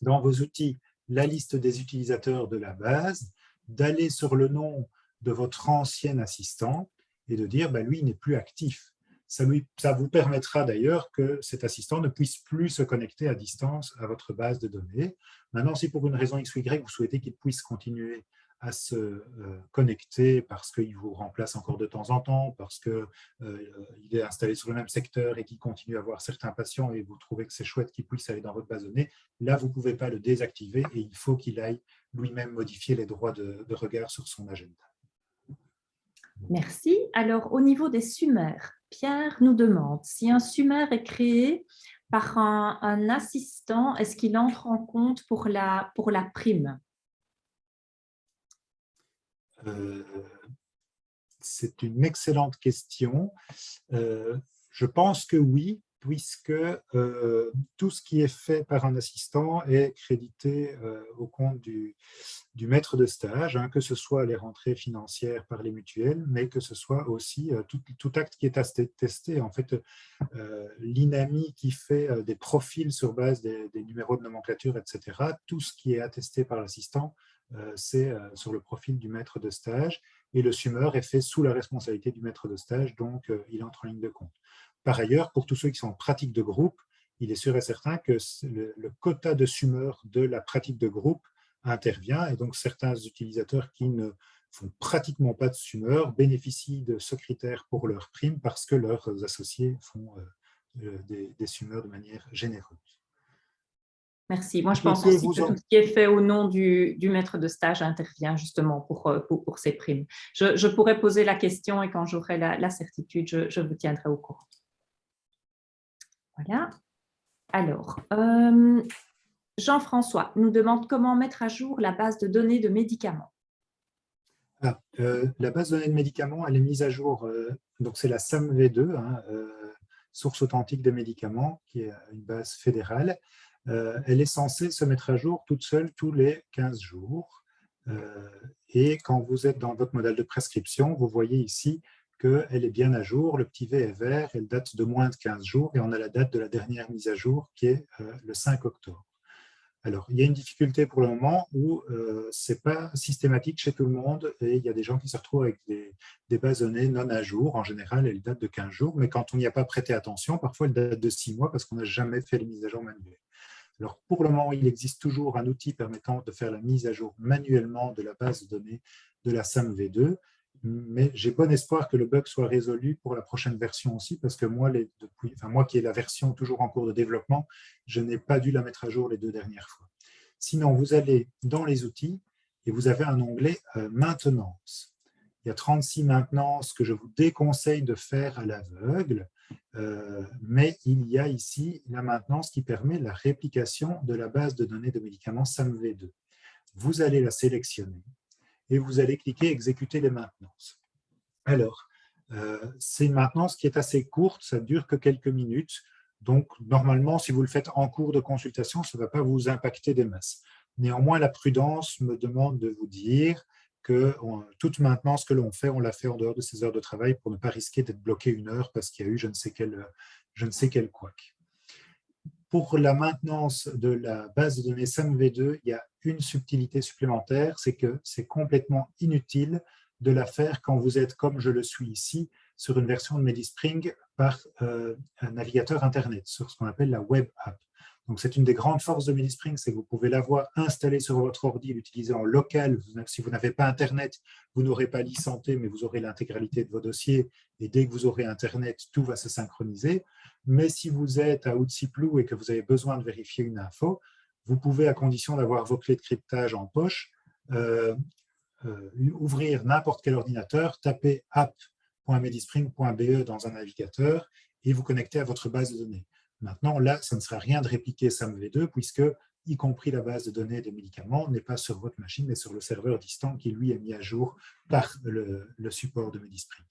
dans vos outils la liste des utilisateurs de la base, d'aller sur le nom de votre ancien assistant et de dire lui, il n'est plus actif. Ça vous permettra d'ailleurs que cet assistant ne puisse plus se connecter à distance à votre base de données. Maintenant, si pour une raison X ou Y, vous souhaitez qu'il puisse continuer à se connecter parce qu'il vous remplace encore de temps en temps, parce qu'il est installé sur le même secteur et qu'il continue à avoir certains patients et vous trouvez que c'est chouette qu'il puisse aller dans votre base de données, là, vous ne pouvez pas le désactiver et il faut qu'il aille lui-même modifier les droits de regard sur son agenda. Merci. Alors, au niveau des summaires, Pierre nous demande si un summaire est créé par un assistant, est-ce qu'il entre en compte pour la prime? C'est une excellente question. Je pense que oui, puisque tout ce qui est fait par un assistant est crédité au compte du maître de stage, que ce soit les rentrées financières par les mutuelles, mais que ce soit aussi tout acte qui est testé. En fait, l'INAMI qui fait des profils sur base des numéros de nomenclature, etc., tout ce qui est attesté par l'assistant, c'est sur le profil du maître de stage, et le SUMER est fait sous la responsabilité du maître de stage, donc il entre en ligne de compte. Par ailleurs, pour tous ceux qui sont en pratique de groupe, il est sûr et certain que le quota de SUMER de la pratique de groupe intervient, et donc certains utilisateurs qui ne font pratiquement pas de SUMER bénéficient de ce critère pour leur prime parce que leurs associés font des SUMER de manière généreuse. Merci. Moi, je pense aussi que tout ce qui est fait au nom du maître de stage intervient justement pour ces primes. Je pourrais poser la question et quand j'aurai la certitude, je vous tiendrai au courant. Voilà. Alors, Jean-François nous demande comment mettre à jour la base de données de médicaments. La base de données de médicaments, elle est mise à jour, donc c'est la SAMV2, source authentique des médicaments, qui est une base fédérale. Elle est censée se mettre à jour toute seule tous les 15 jours. Et quand vous êtes dans votre modèle de prescription, vous voyez ici qu'elle est bien à jour. Le petit V est vert, elle date de moins de 15 jours et on a la date de la dernière mise à jour qui est le 5 octobre. Alors, il y a une difficulté pour le moment où ce n'est pas systématique chez tout le monde et il y a des gens qui se retrouvent avec des bases de données non à jour. En général, elles datent de 15 jours, mais quand on n'y a pas prêté attention, parfois elles datent de 6 mois parce qu'on n'a jamais fait les mises à jour manuelles. Alors, pour le moment, il existe toujours un outil permettant de faire la mise à jour manuellement de la base de données de la SAMV2, mais j'ai bon espoir que le bug soit résolu pour la prochaine version aussi, parce que moi, moi qui ai la version toujours en cours de développement, je n'ai pas dû la mettre à jour les 2 dernières fois. Sinon, vous allez dans les outils et vous avez un onglet Maintenance. Il y a 36 maintenances que je vous déconseille de faire à l'aveugle, mais il y a ici la maintenance qui permet la réplication de la base de données de médicaments SAMV2. Vous allez la sélectionner et vous allez cliquer « Exécuter les maintenances ». Alors, c'est une maintenance qui est assez courte, ça ne dure que quelques minutes. Donc, normalement, si vous le faites en cours de consultation, ça ne va pas vous impacter des masses. Néanmoins, la prudence me demande de vous dire que toute maintenance que l'on fait, on la fait en dehors de ses heures de travail pour ne pas risquer d'être bloqué 1 heure parce qu'il y a eu je ne sais quel couac. Pour la maintenance de la base de données SAMV2, il y a une subtilité supplémentaire, c'est que c'est complètement inutile de la faire quand vous êtes, comme je le suis ici, sur une version de MediSpring par un navigateur Internet, sur ce qu'on appelle la Web App. Donc, c'est une des grandes forces de MediSpring, c'est que vous pouvez l'avoir installée sur votre ordi, l'utiliser en local. Si vous n'avez pas Internet, vous n'aurez pas l'e-santé, mais vous aurez l'intégralité de vos dossiers. Et dès que vous aurez Internet, tout va se synchroniser. Mais si vous êtes à Outsiplou et que vous avez besoin de vérifier une info, vous pouvez, à condition d'avoir vos clés de cryptage en poche, ouvrir n'importe quel ordinateur, taper app.medispring.be dans un navigateur et vous connecter à votre base de données. Maintenant, là, ça ne sert à rien de répliquer SAMV2 puisque, y compris la base de données des médicaments, n'est pas sur votre machine, mais sur le serveur distant qui, lui, est mis à jour par le support de MediSpring.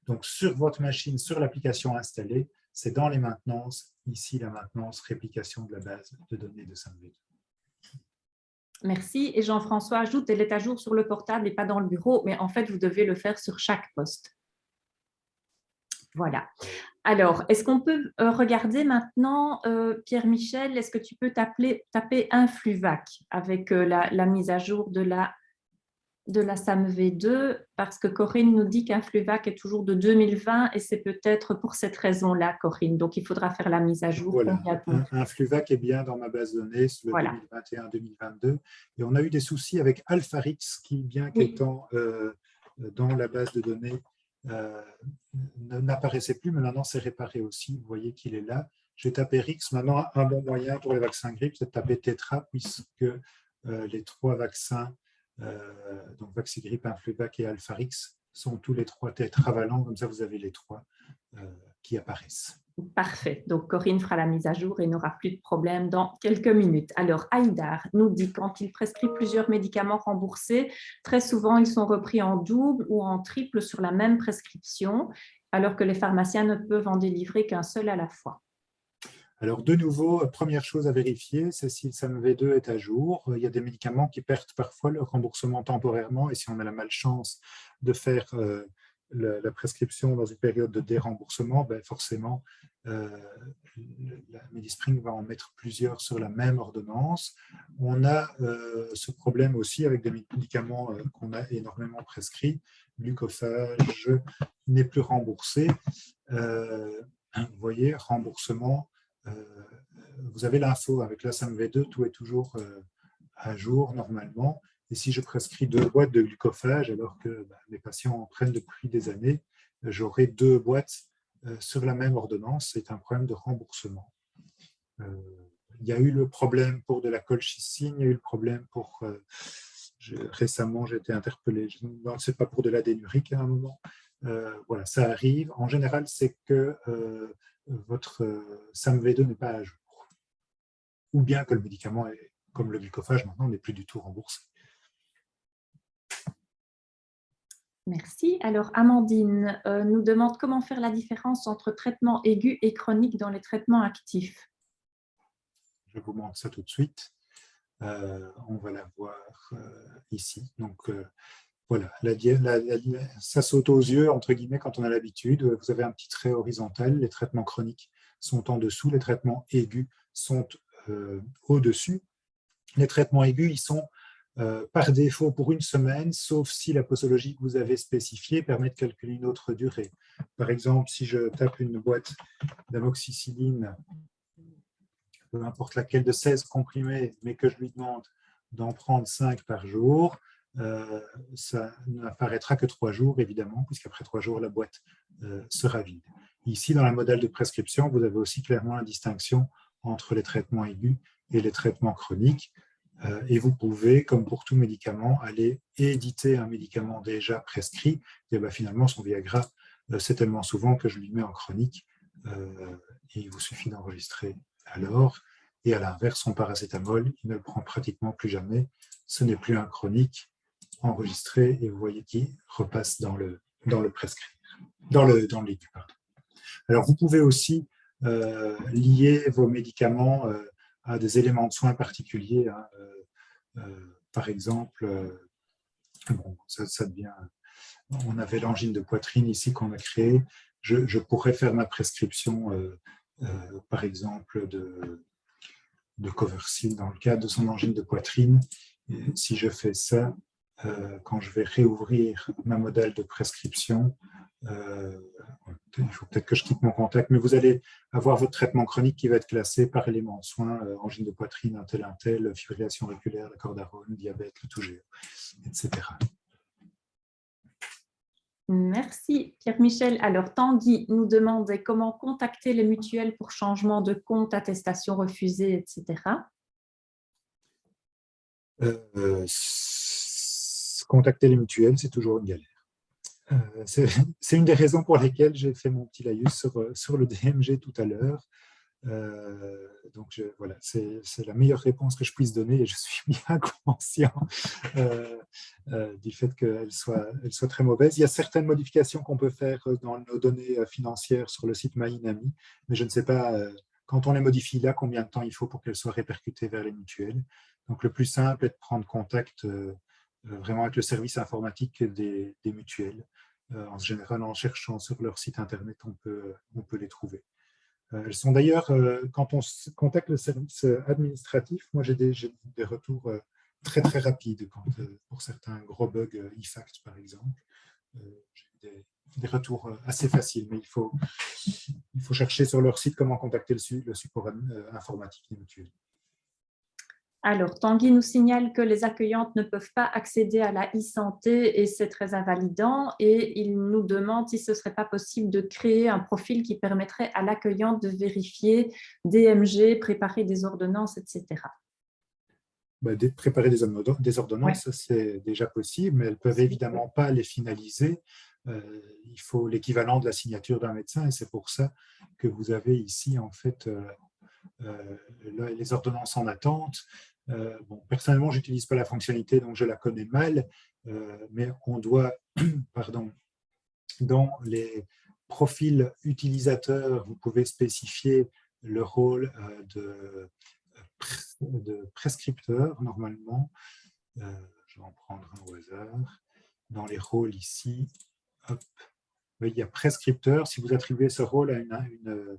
Donc, sur votre machine, sur l'application installée, c'est dans les maintenances, ici la maintenance réplication de la base de données de SAMV2. Merci. Et Jean-François ajoute, elle est à jour sur le portable et pas dans le bureau, mais en fait, vous devez le faire sur chaque poste. Voilà. Alors, est-ce qu'on peut regarder maintenant, Pierre-Michel, est-ce que tu peux taper Influvac avec la mise à jour de la SAMV2, parce que Corinne nous dit qu'Influvac est toujours de 2020 et c'est peut-être pour cette raison-là, Corinne. Donc, il faudra faire la mise à jour. Voilà, Influvac est bien dans ma base de données, sur le voilà. 2021-2022. Et on a eu des soucis avec Alpharix qui, bien qu'étant dans la base de données, n'apparaissait plus, mais maintenant c'est réparé aussi. Vous voyez qu'il est là. J'ai tapé Rix. Maintenant, un bon moyen pour les vaccins grippe, c'est de taper Tetra, puisque les 3 vaccins, donc Vaxigrippe, Influvac et Alpharix, sont tous les 3 tétravalents. Comme ça, vous avez les 3 qui apparaissent. Parfait. Donc, Corinne fera la mise à jour et n'aura plus de problème dans quelques minutes. Alors, Haïdar nous dit quand il prescrit plusieurs médicaments remboursés, très souvent, ils sont repris en double ou en triple sur la même prescription, alors que les pharmaciens ne peuvent en délivrer qu'un seul à la fois. Alors, de nouveau, première chose à vérifier, c'est si le SAMV2 est à jour. Il y a des médicaments qui perdent parfois le remboursement temporairement et si on a la malchance de faire la prescription dans une période de déremboursement, ben forcément, la MediSpring va en mettre plusieurs sur la même ordonnance. On a ce problème aussi avec des médicaments qu'on a énormément prescrits. Glucophage n'est plus remboursé. Vous voyez, remboursement, vous avez l'info avec la SAMV2, tout est toujours à jour normalement. Et si je prescris 2 boîtes de glucophage, alors que mes patients en prennent depuis des années, j'aurai 2 boîtes sur la même ordonnance. C'est un problème de remboursement. Il y a eu le problème pour de la colchicine, il y a eu le problème pour… récemment, j'ai été interpellé, ce n'est pas pour de l'adénurique à un moment. Voilà, ça arrive. En général, c'est que votre SAMV2 n'est pas à jour. Ou bien que le médicament, comme le glucophage, maintenant, n'est plus du tout remboursé. Merci. Alors, Amandine nous demande comment faire la différence entre traitement aigu et chronique dans les traitements actifs. Je vous montre ça tout de suite. On va la voir ici. Donc, voilà, ça saute aux yeux, entre guillemets, quand on a l'habitude. Vous avez un petit trait horizontal. Les traitements chroniques sont en dessous. Les traitements aigus sont au-dessus. Les traitements aigus, ils sont par défaut pour une semaine, sauf si la posologie que vous avez spécifiée permet de calculer une autre durée. Par exemple, si je tape une boîte d'amoxicilline, peu importe laquelle de 16 comprimés, mais que je lui demande d'en prendre 5 par jour, ça n'apparaîtra que 3 jours, évidemment, puisqu'après 3 jours, la boîte sera vide. Ici, dans la modèle de prescription, vous avez aussi clairement la distinction entre les traitements aigus et les traitements chroniques. Et vous pouvez, comme pour tout médicament, aller éditer un médicament déjà prescrit. Et ben, finalement, son Viagra, c'est tellement souvent que je lui mets en chronique. Et il vous suffit d'enregistrer alors. Et à l'inverse, son paracétamol, il ne le prend pratiquement plus jamais. Ce n'est plus un chronique enregistré et vous voyez qu'il repasse dans le prescrit, dans l'aigu. Alors, vous pouvez aussi lier vos médicaments à des éléments de soins particuliers. Hein. Par exemple, bon, ça devient. On avait l'angine de poitrine ici qu'on a créée. Je pourrais faire ma prescription, par exemple, de Coversil dans le cadre de son angine de poitrine. Et si je fais ça, quand je vais réouvrir ma modèle de prescription, il faut peut-être que je quitte mon contact, mais vous allez avoir votre traitement chronique qui va être classé par élément de soins, angine de poitrine, un tel, fibrillation auriculaire, la cordarone, diabète, le toucher, etc. Merci Pierre-Michel. Alors Tanguy nous demandait comment contacter les mutuelles pour changement de compte, attestation refusée, etc. Contacter les mutuelles, c'est toujours une galère. C'est une des raisons pour lesquelles j'ai fait mon petit laïus sur le DMG tout à l'heure. Donc voilà, c'est la meilleure réponse que je puisse donner et je suis bien conscient du fait qu'elle soit très mauvaise. Il y a certaines modifications qu'on peut faire dans nos données financières sur le site MyInami, mais je ne sais pas quand on les modifie là, combien de temps il faut pour qu'elles soient répercutées vers les mutuelles. Donc le plus simple est de prendre contact vraiment avec le service informatique des mutuelles. En général, en cherchant sur leur site internet, on peut les trouver. Elles sont d'ailleurs, quand on contacte le service administratif, moi j'ai des retours très très rapides pour certains gros bugs IFACT par exemple. J'ai des retours assez faciles, mais il faut chercher sur leur site comment contacter le support informatique des mutuelles. Alors, Tanguy nous signale que les accueillantes ne peuvent pas accéder à la e-santé et c'est très invalidant. Et il nous demande si ce ne serait pas possible de créer un profil qui permettrait à l'accueillante de vérifier DMG, préparer des ordonnances, etc. Préparer des ordonnances, c'est déjà possible, mais elles ne peuvent évidemment pas les finaliser. Il faut l'équivalent de la signature d'un médecin et c'est pour ça que vous avez ici en fait les ordonnances en attente. Bon, personnellement, je n'utilise pas la fonctionnalité, donc je la connais mal, mais on doit, pardon, dans les profils utilisateurs, vous pouvez spécifier le rôle de prescripteur, normalement. Je vais en prendre un au hasard. Dans les rôles ici, hop, il y a prescripteur. Si vous attribuez ce rôle à une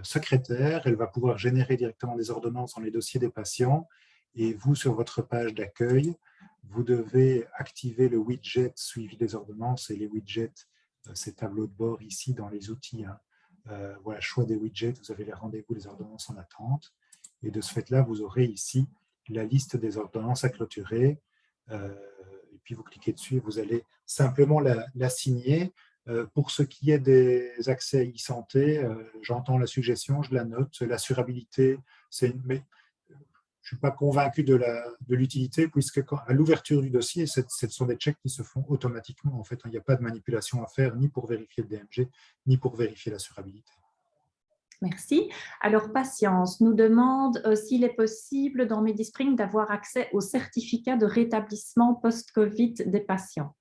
secrétaire, elle va pouvoir générer directement des ordonnances dans les dossiers des patients et vous, sur votre page d'accueil, vous devez activer le widget suivi des ordonnances et les widgets, ces tableaux de bord ici dans les outils. Hein. Voilà, choix des widgets, vous avez les rendez-vous, les ordonnances en attente et de ce fait-là, vous aurez ici la liste des ordonnances à clôturer et puis vous cliquez dessus et vous allez simplement la signer. Pour ce qui est des accès e-santé, j'entends la suggestion, je la note. L'assurabilité, mais je ne suis pas convaincu de l'utilité, puisque à l'ouverture du dossier, ce sont des checks qui se font automatiquement. En fait, il n'y a pas de manipulation à faire, ni pour vérifier le DMG, ni pour vérifier l'assurabilité. Merci. Alors, Patience nous demande s'il est possible dans Medispring d'avoir accès au certificat de rétablissement post-Covid des patients.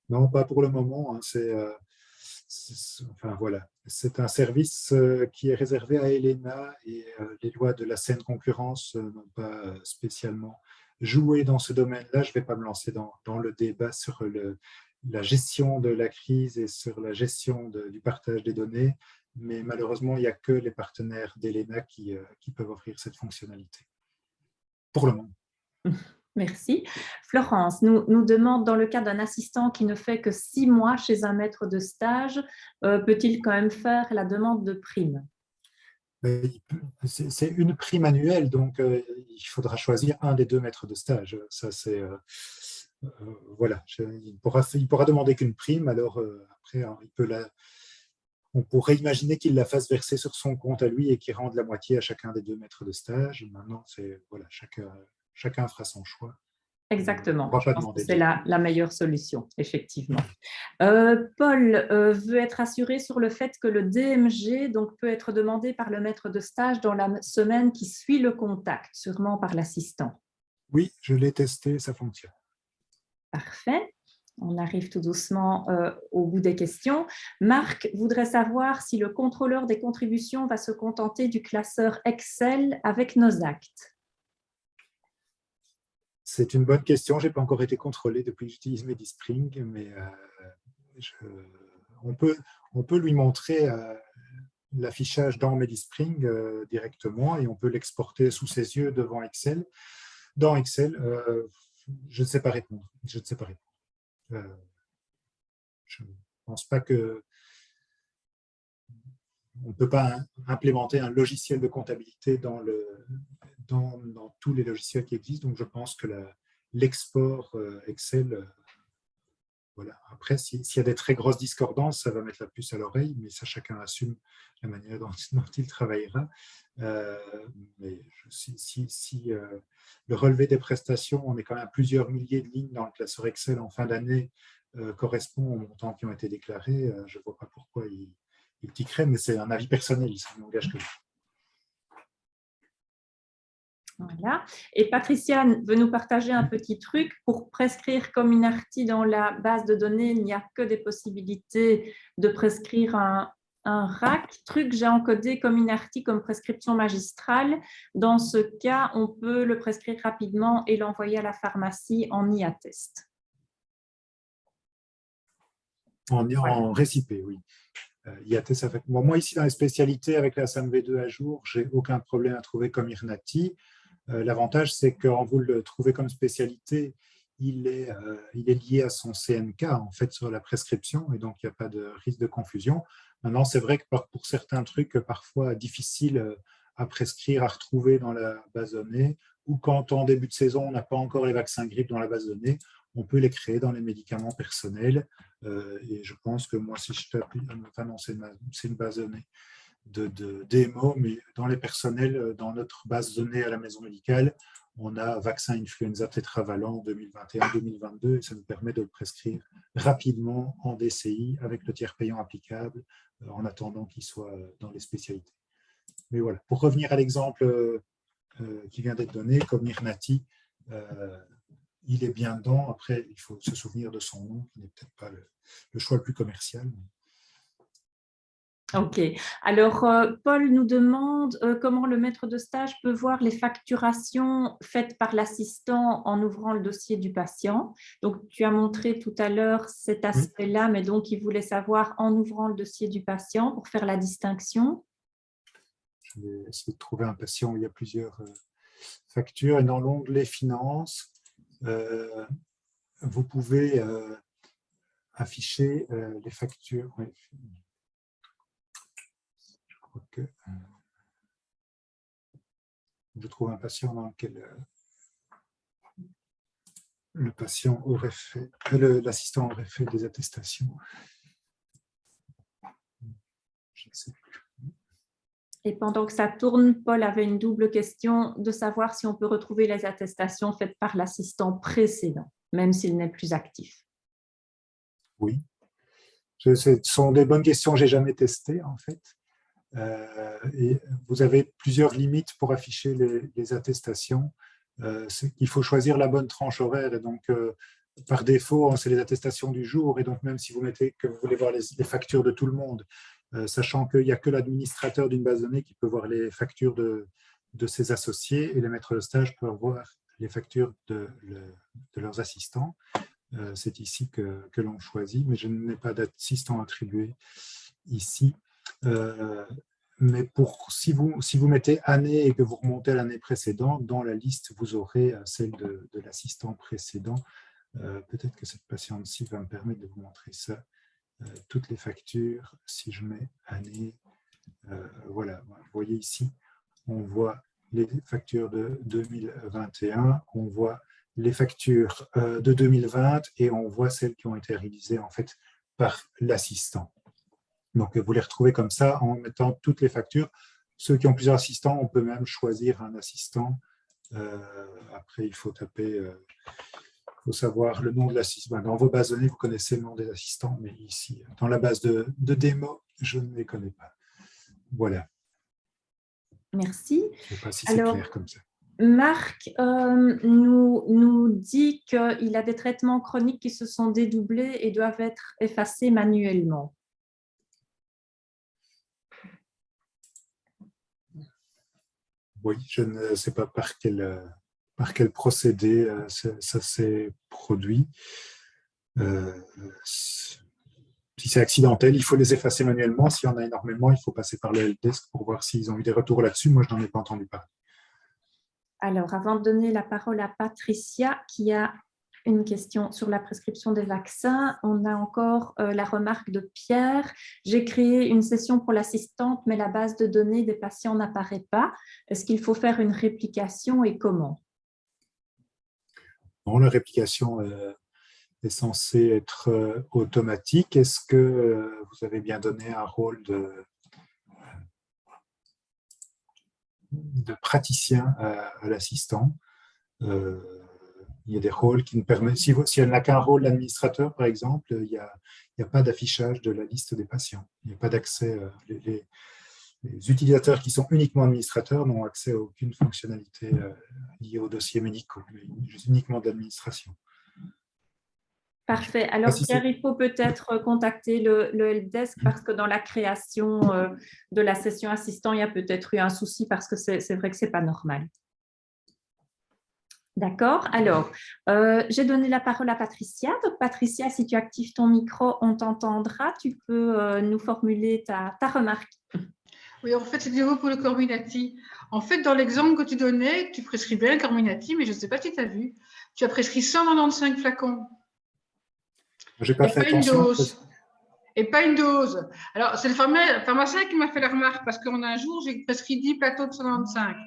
Non, pas pour le moment. Hein. Enfin, voilà. C'est un service qui est réservé à Elena et les lois de la saine concurrence n'ont pas spécialement joué dans ce domaine-là. Je ne vais pas me lancer dans le débat sur la gestion de la crise et sur la gestion du partage des données, mais malheureusement, il n'y a que les partenaires d'Elena qui peuvent offrir cette fonctionnalité. Pour le moment. Merci. Florence nous demande, dans le cas d'un assistant qui ne fait que 6 mois chez un maître de stage, peut-il quand même faire la demande de prime? C'est une prime annuelle, donc il faudra choisir un des 2 maîtres de stage. Ça, c'est voilà. Il pourra demander qu'une prime, alors après, il peut on pourrait imaginer qu'il la fasse verser sur son compte à lui et qu'il rende la moitié à chacun des 2 maîtres de stage. Et maintenant, voilà, chacun fera son choix. Exactement. On va Je pas pense que demander c'est de... la meilleure solution, effectivement. Paul veut être assuré sur le fait que le DMG donc, peut être demandé par le maître de stage dans la semaine qui suit le contact, sûrement par l'assistant. Oui, je l'ai testé, ça fonctionne. Parfait. On arrive tout doucement au bout des questions. Marc voudrait savoir si le contrôleur des contributions va se contenter du classeur Excel avec nos actes. C'est une bonne question. Je n'ai pas encore été contrôlé depuis que j'utilise MediSpring, mais on peut lui montrer l'affichage dans MediSpring directement et on peut l'exporter sous ses yeux devant Excel. Dans Excel, je ne sais pas répondre. Je ne sais pas répondre. Je ne pense pas que on ne peut pas implémenter un logiciel de comptabilité dans tous les logiciels qui existent. Donc, je pense que l'export Excel, voilà. Après, s'il y a des très grosses discordances, ça va mettre la puce à l'oreille, mais ça, chacun assume la manière dont il travaillera. Mais si le relevé des prestations, on est quand même à plusieurs milliers de lignes dans le classeur Excel en fin d'année, correspond aux montants qui ont été déclarés, je ne vois pas pourquoi il tiquerait, mais c'est un avis personnel, ça n'engage que lui. Voilà. Et Patricia veut nous partager un petit truc. Pour prescrire Cominarty dans la base de données, il n'y a que des possibilités de prescrire un RAC. Truc, j'ai encodé Cominarty comme prescription magistrale. Dans ce cas, on peut le prescrire rapidement et l'envoyer à la pharmacie en IATEST. En récipé, oui. IATEST avec moi. Moi, ici, dans les spécialités, avec la SAMV2 à jour, je n'ai aucun problème à trouver Comirnaty. L'avantage, c'est quand vous le trouvez comme spécialité, il est lié à son CNK, en fait, sur la prescription, et donc il n'y a pas de risque de confusion. Maintenant, c'est vrai que pour certains trucs parfois difficiles à prescrire, à retrouver dans la base de données, ou quand en début de saison, on n'a pas encore les vaccins grippe dans la base de données, on peut les créer dans les médicaments personnels. Et je pense que moi, si je tape, enfin non, c'est une base de données de DMO, mais dans les personnels, dans notre base de données à la maison médicale, on a vaccin influenza tétravalent 2021-2022 et ça nous permet de le prescrire rapidement en DCI avec le tiers payant applicable en attendant qu'il soit dans les spécialités. Mais voilà, pour revenir à l'exemple qui vient d'être donné, comme Mirnati, il est bien dedans. Après, il faut se souvenir de son nom, qui n'est peut-être pas le choix le plus commercial. Ok. Alors, Paul nous demande comment le maître de stage peut voir les facturations faites par l'assistant en ouvrant le dossier du patient. Donc, tu as montré tout à l'heure cet aspect-là, mais donc, il voulait savoir en ouvrant le dossier du patient pour faire la distinction. Je vais essayer de trouver un patient où il y a plusieurs factures. Et dans l'onglet finances, vous pouvez afficher les factures. Oui. Je crois que je trouve un patient dans lequel le patient aurait fait, l'assistant aurait fait des attestations. Je ne sais plus. Et pendant que ça tourne, Paul avait une double question de savoir si on peut retrouver les attestations faites par l'assistant précédent, même s'il n'est plus actif. Oui. Ce sont des bonnes questions, je n'ai jamais testé en fait. Et vous avez plusieurs limites pour afficher les attestations. Il faut choisir la bonne tranche horaire et donc par défaut, c'est les attestations du jour et donc même si vous mettez que vous voulez voir les factures de tout le monde, sachant qu'il n'y a que l'administrateur d'une base de données qui peut voir les factures de ses associés et les maîtres de stage peuvent voir les factures de leurs assistants. C'est ici que l'on choisit, mais je n'ai pas d'assistant attribué ici. Mais si vous mettez année et que vous remontez à l'année précédente, dans la liste, vous aurez celle de l'assistant précédent. Peut-être que cette patiente-ci va me permettre de vous montrer ça. Toutes les factures, si je mets année, voilà, vous voyez ici, on voit les factures de 2021, on voit les factures de 2020 et on voit celles qui ont été réalisées en fait par l'assistant. Donc, vous les retrouvez comme ça en mettant toutes les factures. Ceux qui ont plusieurs assistants, on peut même choisir un assistant. Après, il faut taper, faut savoir le nom de l'assistant. Dans vos bases de données, vous connaissez le nom des assistants, mais ici, dans la base de démo, je ne les connais pas. Voilà. Merci. Je ne sais pas si c'est clair comme ça. Marc nous dit qu'il a des traitements chroniques qui se sont dédoublés et doivent être effacés manuellement. Oui, je ne sais pas par quel procédé ça s'est produit. Si c'est accidentel, il faut les effacer manuellement. S'il y en a énormément, il faut passer par le helpdesk pour voir s'ils ont eu des retours là-dessus. Moi, je n'en ai pas entendu parler. Alors, avant de donner la parole à Patricia, qui a une question sur la prescription des vaccins, on a encore la remarque de Pierre. J'ai créé une session pour l'assistante, mais la base de données des patients n'apparaît pas. Est-ce qu'il faut faire une réplication et comment? Bon, la réplication est censée être automatique. Est-ce que vous avez bien donné un rôle de praticien à l'assistant? Il y a des rôles qui ne permettent, si elle n'a qu'un rôle d'administrateur, par exemple, il n'y a pas d'affichage de la liste des patients. Il n'y a pas d'accès. Les utilisateurs qui sont uniquement administrateurs n'ont accès à aucune fonctionnalité liée aux dossiers médicaux, mais uniquement de l'administration. Parfait. Alors, Pierre, il faut peut-être contacter le helpdesk parce que dans la création de la session assistant, il y a peut-être eu un souci parce que c'est vrai que ce n'est pas normal. D'accord. Alors, j'ai donné la parole à Patricia. Donc, Patricia, si tu actives ton micro, on t'entendra. Tu peux nous formuler ta remarque. Oui, en fait, c'est de nouveau pour le Comirnaty. En fait, dans l'exemple que tu donnais, tu prescrivais un Comirnaty, mais je ne sais pas si tu as vu. Tu as prescrit 195 flacons. Je n'ai pas fait attention. Et pas une dose. Alors, c'est le pharmacien qui m'a fait la remarque parce qu'en un jour, j'ai prescrit 10 plateaux de 195.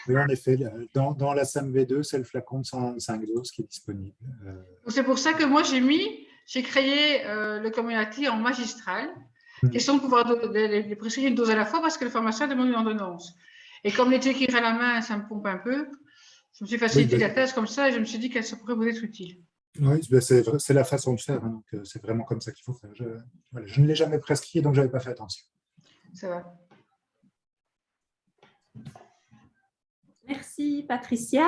Oui, en effet, dans la SAMV2, c'est le flacon de 125 doses qui est disponible. C'est pour ça que moi, j'ai créé le Comirnaty en magistral, question de pouvoir les prescrire une dose à la fois parce que le pharmacien demande une ordonnance. Et comme les écrire à la main, ça me pompe un peu, je me suis facilité la tâche comme ça et je me suis dit qu'elle pourrait vous être utile. Oui, c'est la façon de faire, hein, donc c'est vraiment comme ça qu'il faut faire. Je ne l'ai jamais prescrit, donc je n'avais pas fait attention. Ça va. Merci Patricia.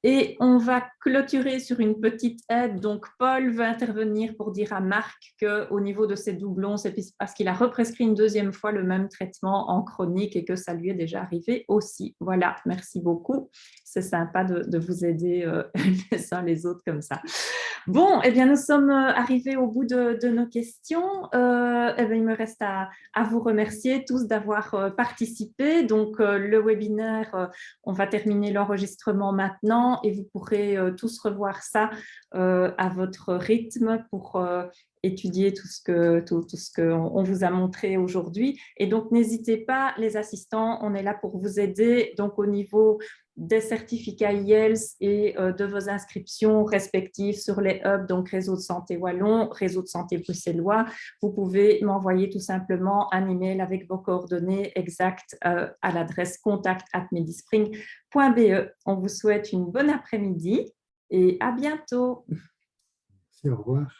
Et on va clôturer sur une petite aide. Donc Paul va intervenir pour dire à Marc qu'au niveau de ces doublons, c'est parce qu'il a represcrit une deuxième fois le même traitement en chronique et que ça lui est déjà arrivé aussi. Voilà, merci beaucoup. C'est sympa de vous aider les uns les autres comme ça. Bon, eh bien, nous sommes arrivés au bout de nos questions. Eh bien, il me reste à vous remercier tous d'avoir participé. Donc, le webinaire, on va terminer l'enregistrement maintenant et vous pourrez tous revoir ça à votre rythme pour étudier tout ce qu'on vous a montré aujourd'hui. Et donc, n'hésitez pas, les assistants, on est là pour vous aider. Donc, au niveau des certificats IELTS et de vos inscriptions respectives sur les hubs, donc Réseau de Santé Wallon, Réseau de Santé Bruxellois, vous pouvez m'envoyer tout simplement un email avec vos coordonnées exactes à l'adresse contact@medispring.be. On vous souhaite une bonne après-midi et à bientôt. Merci, au revoir.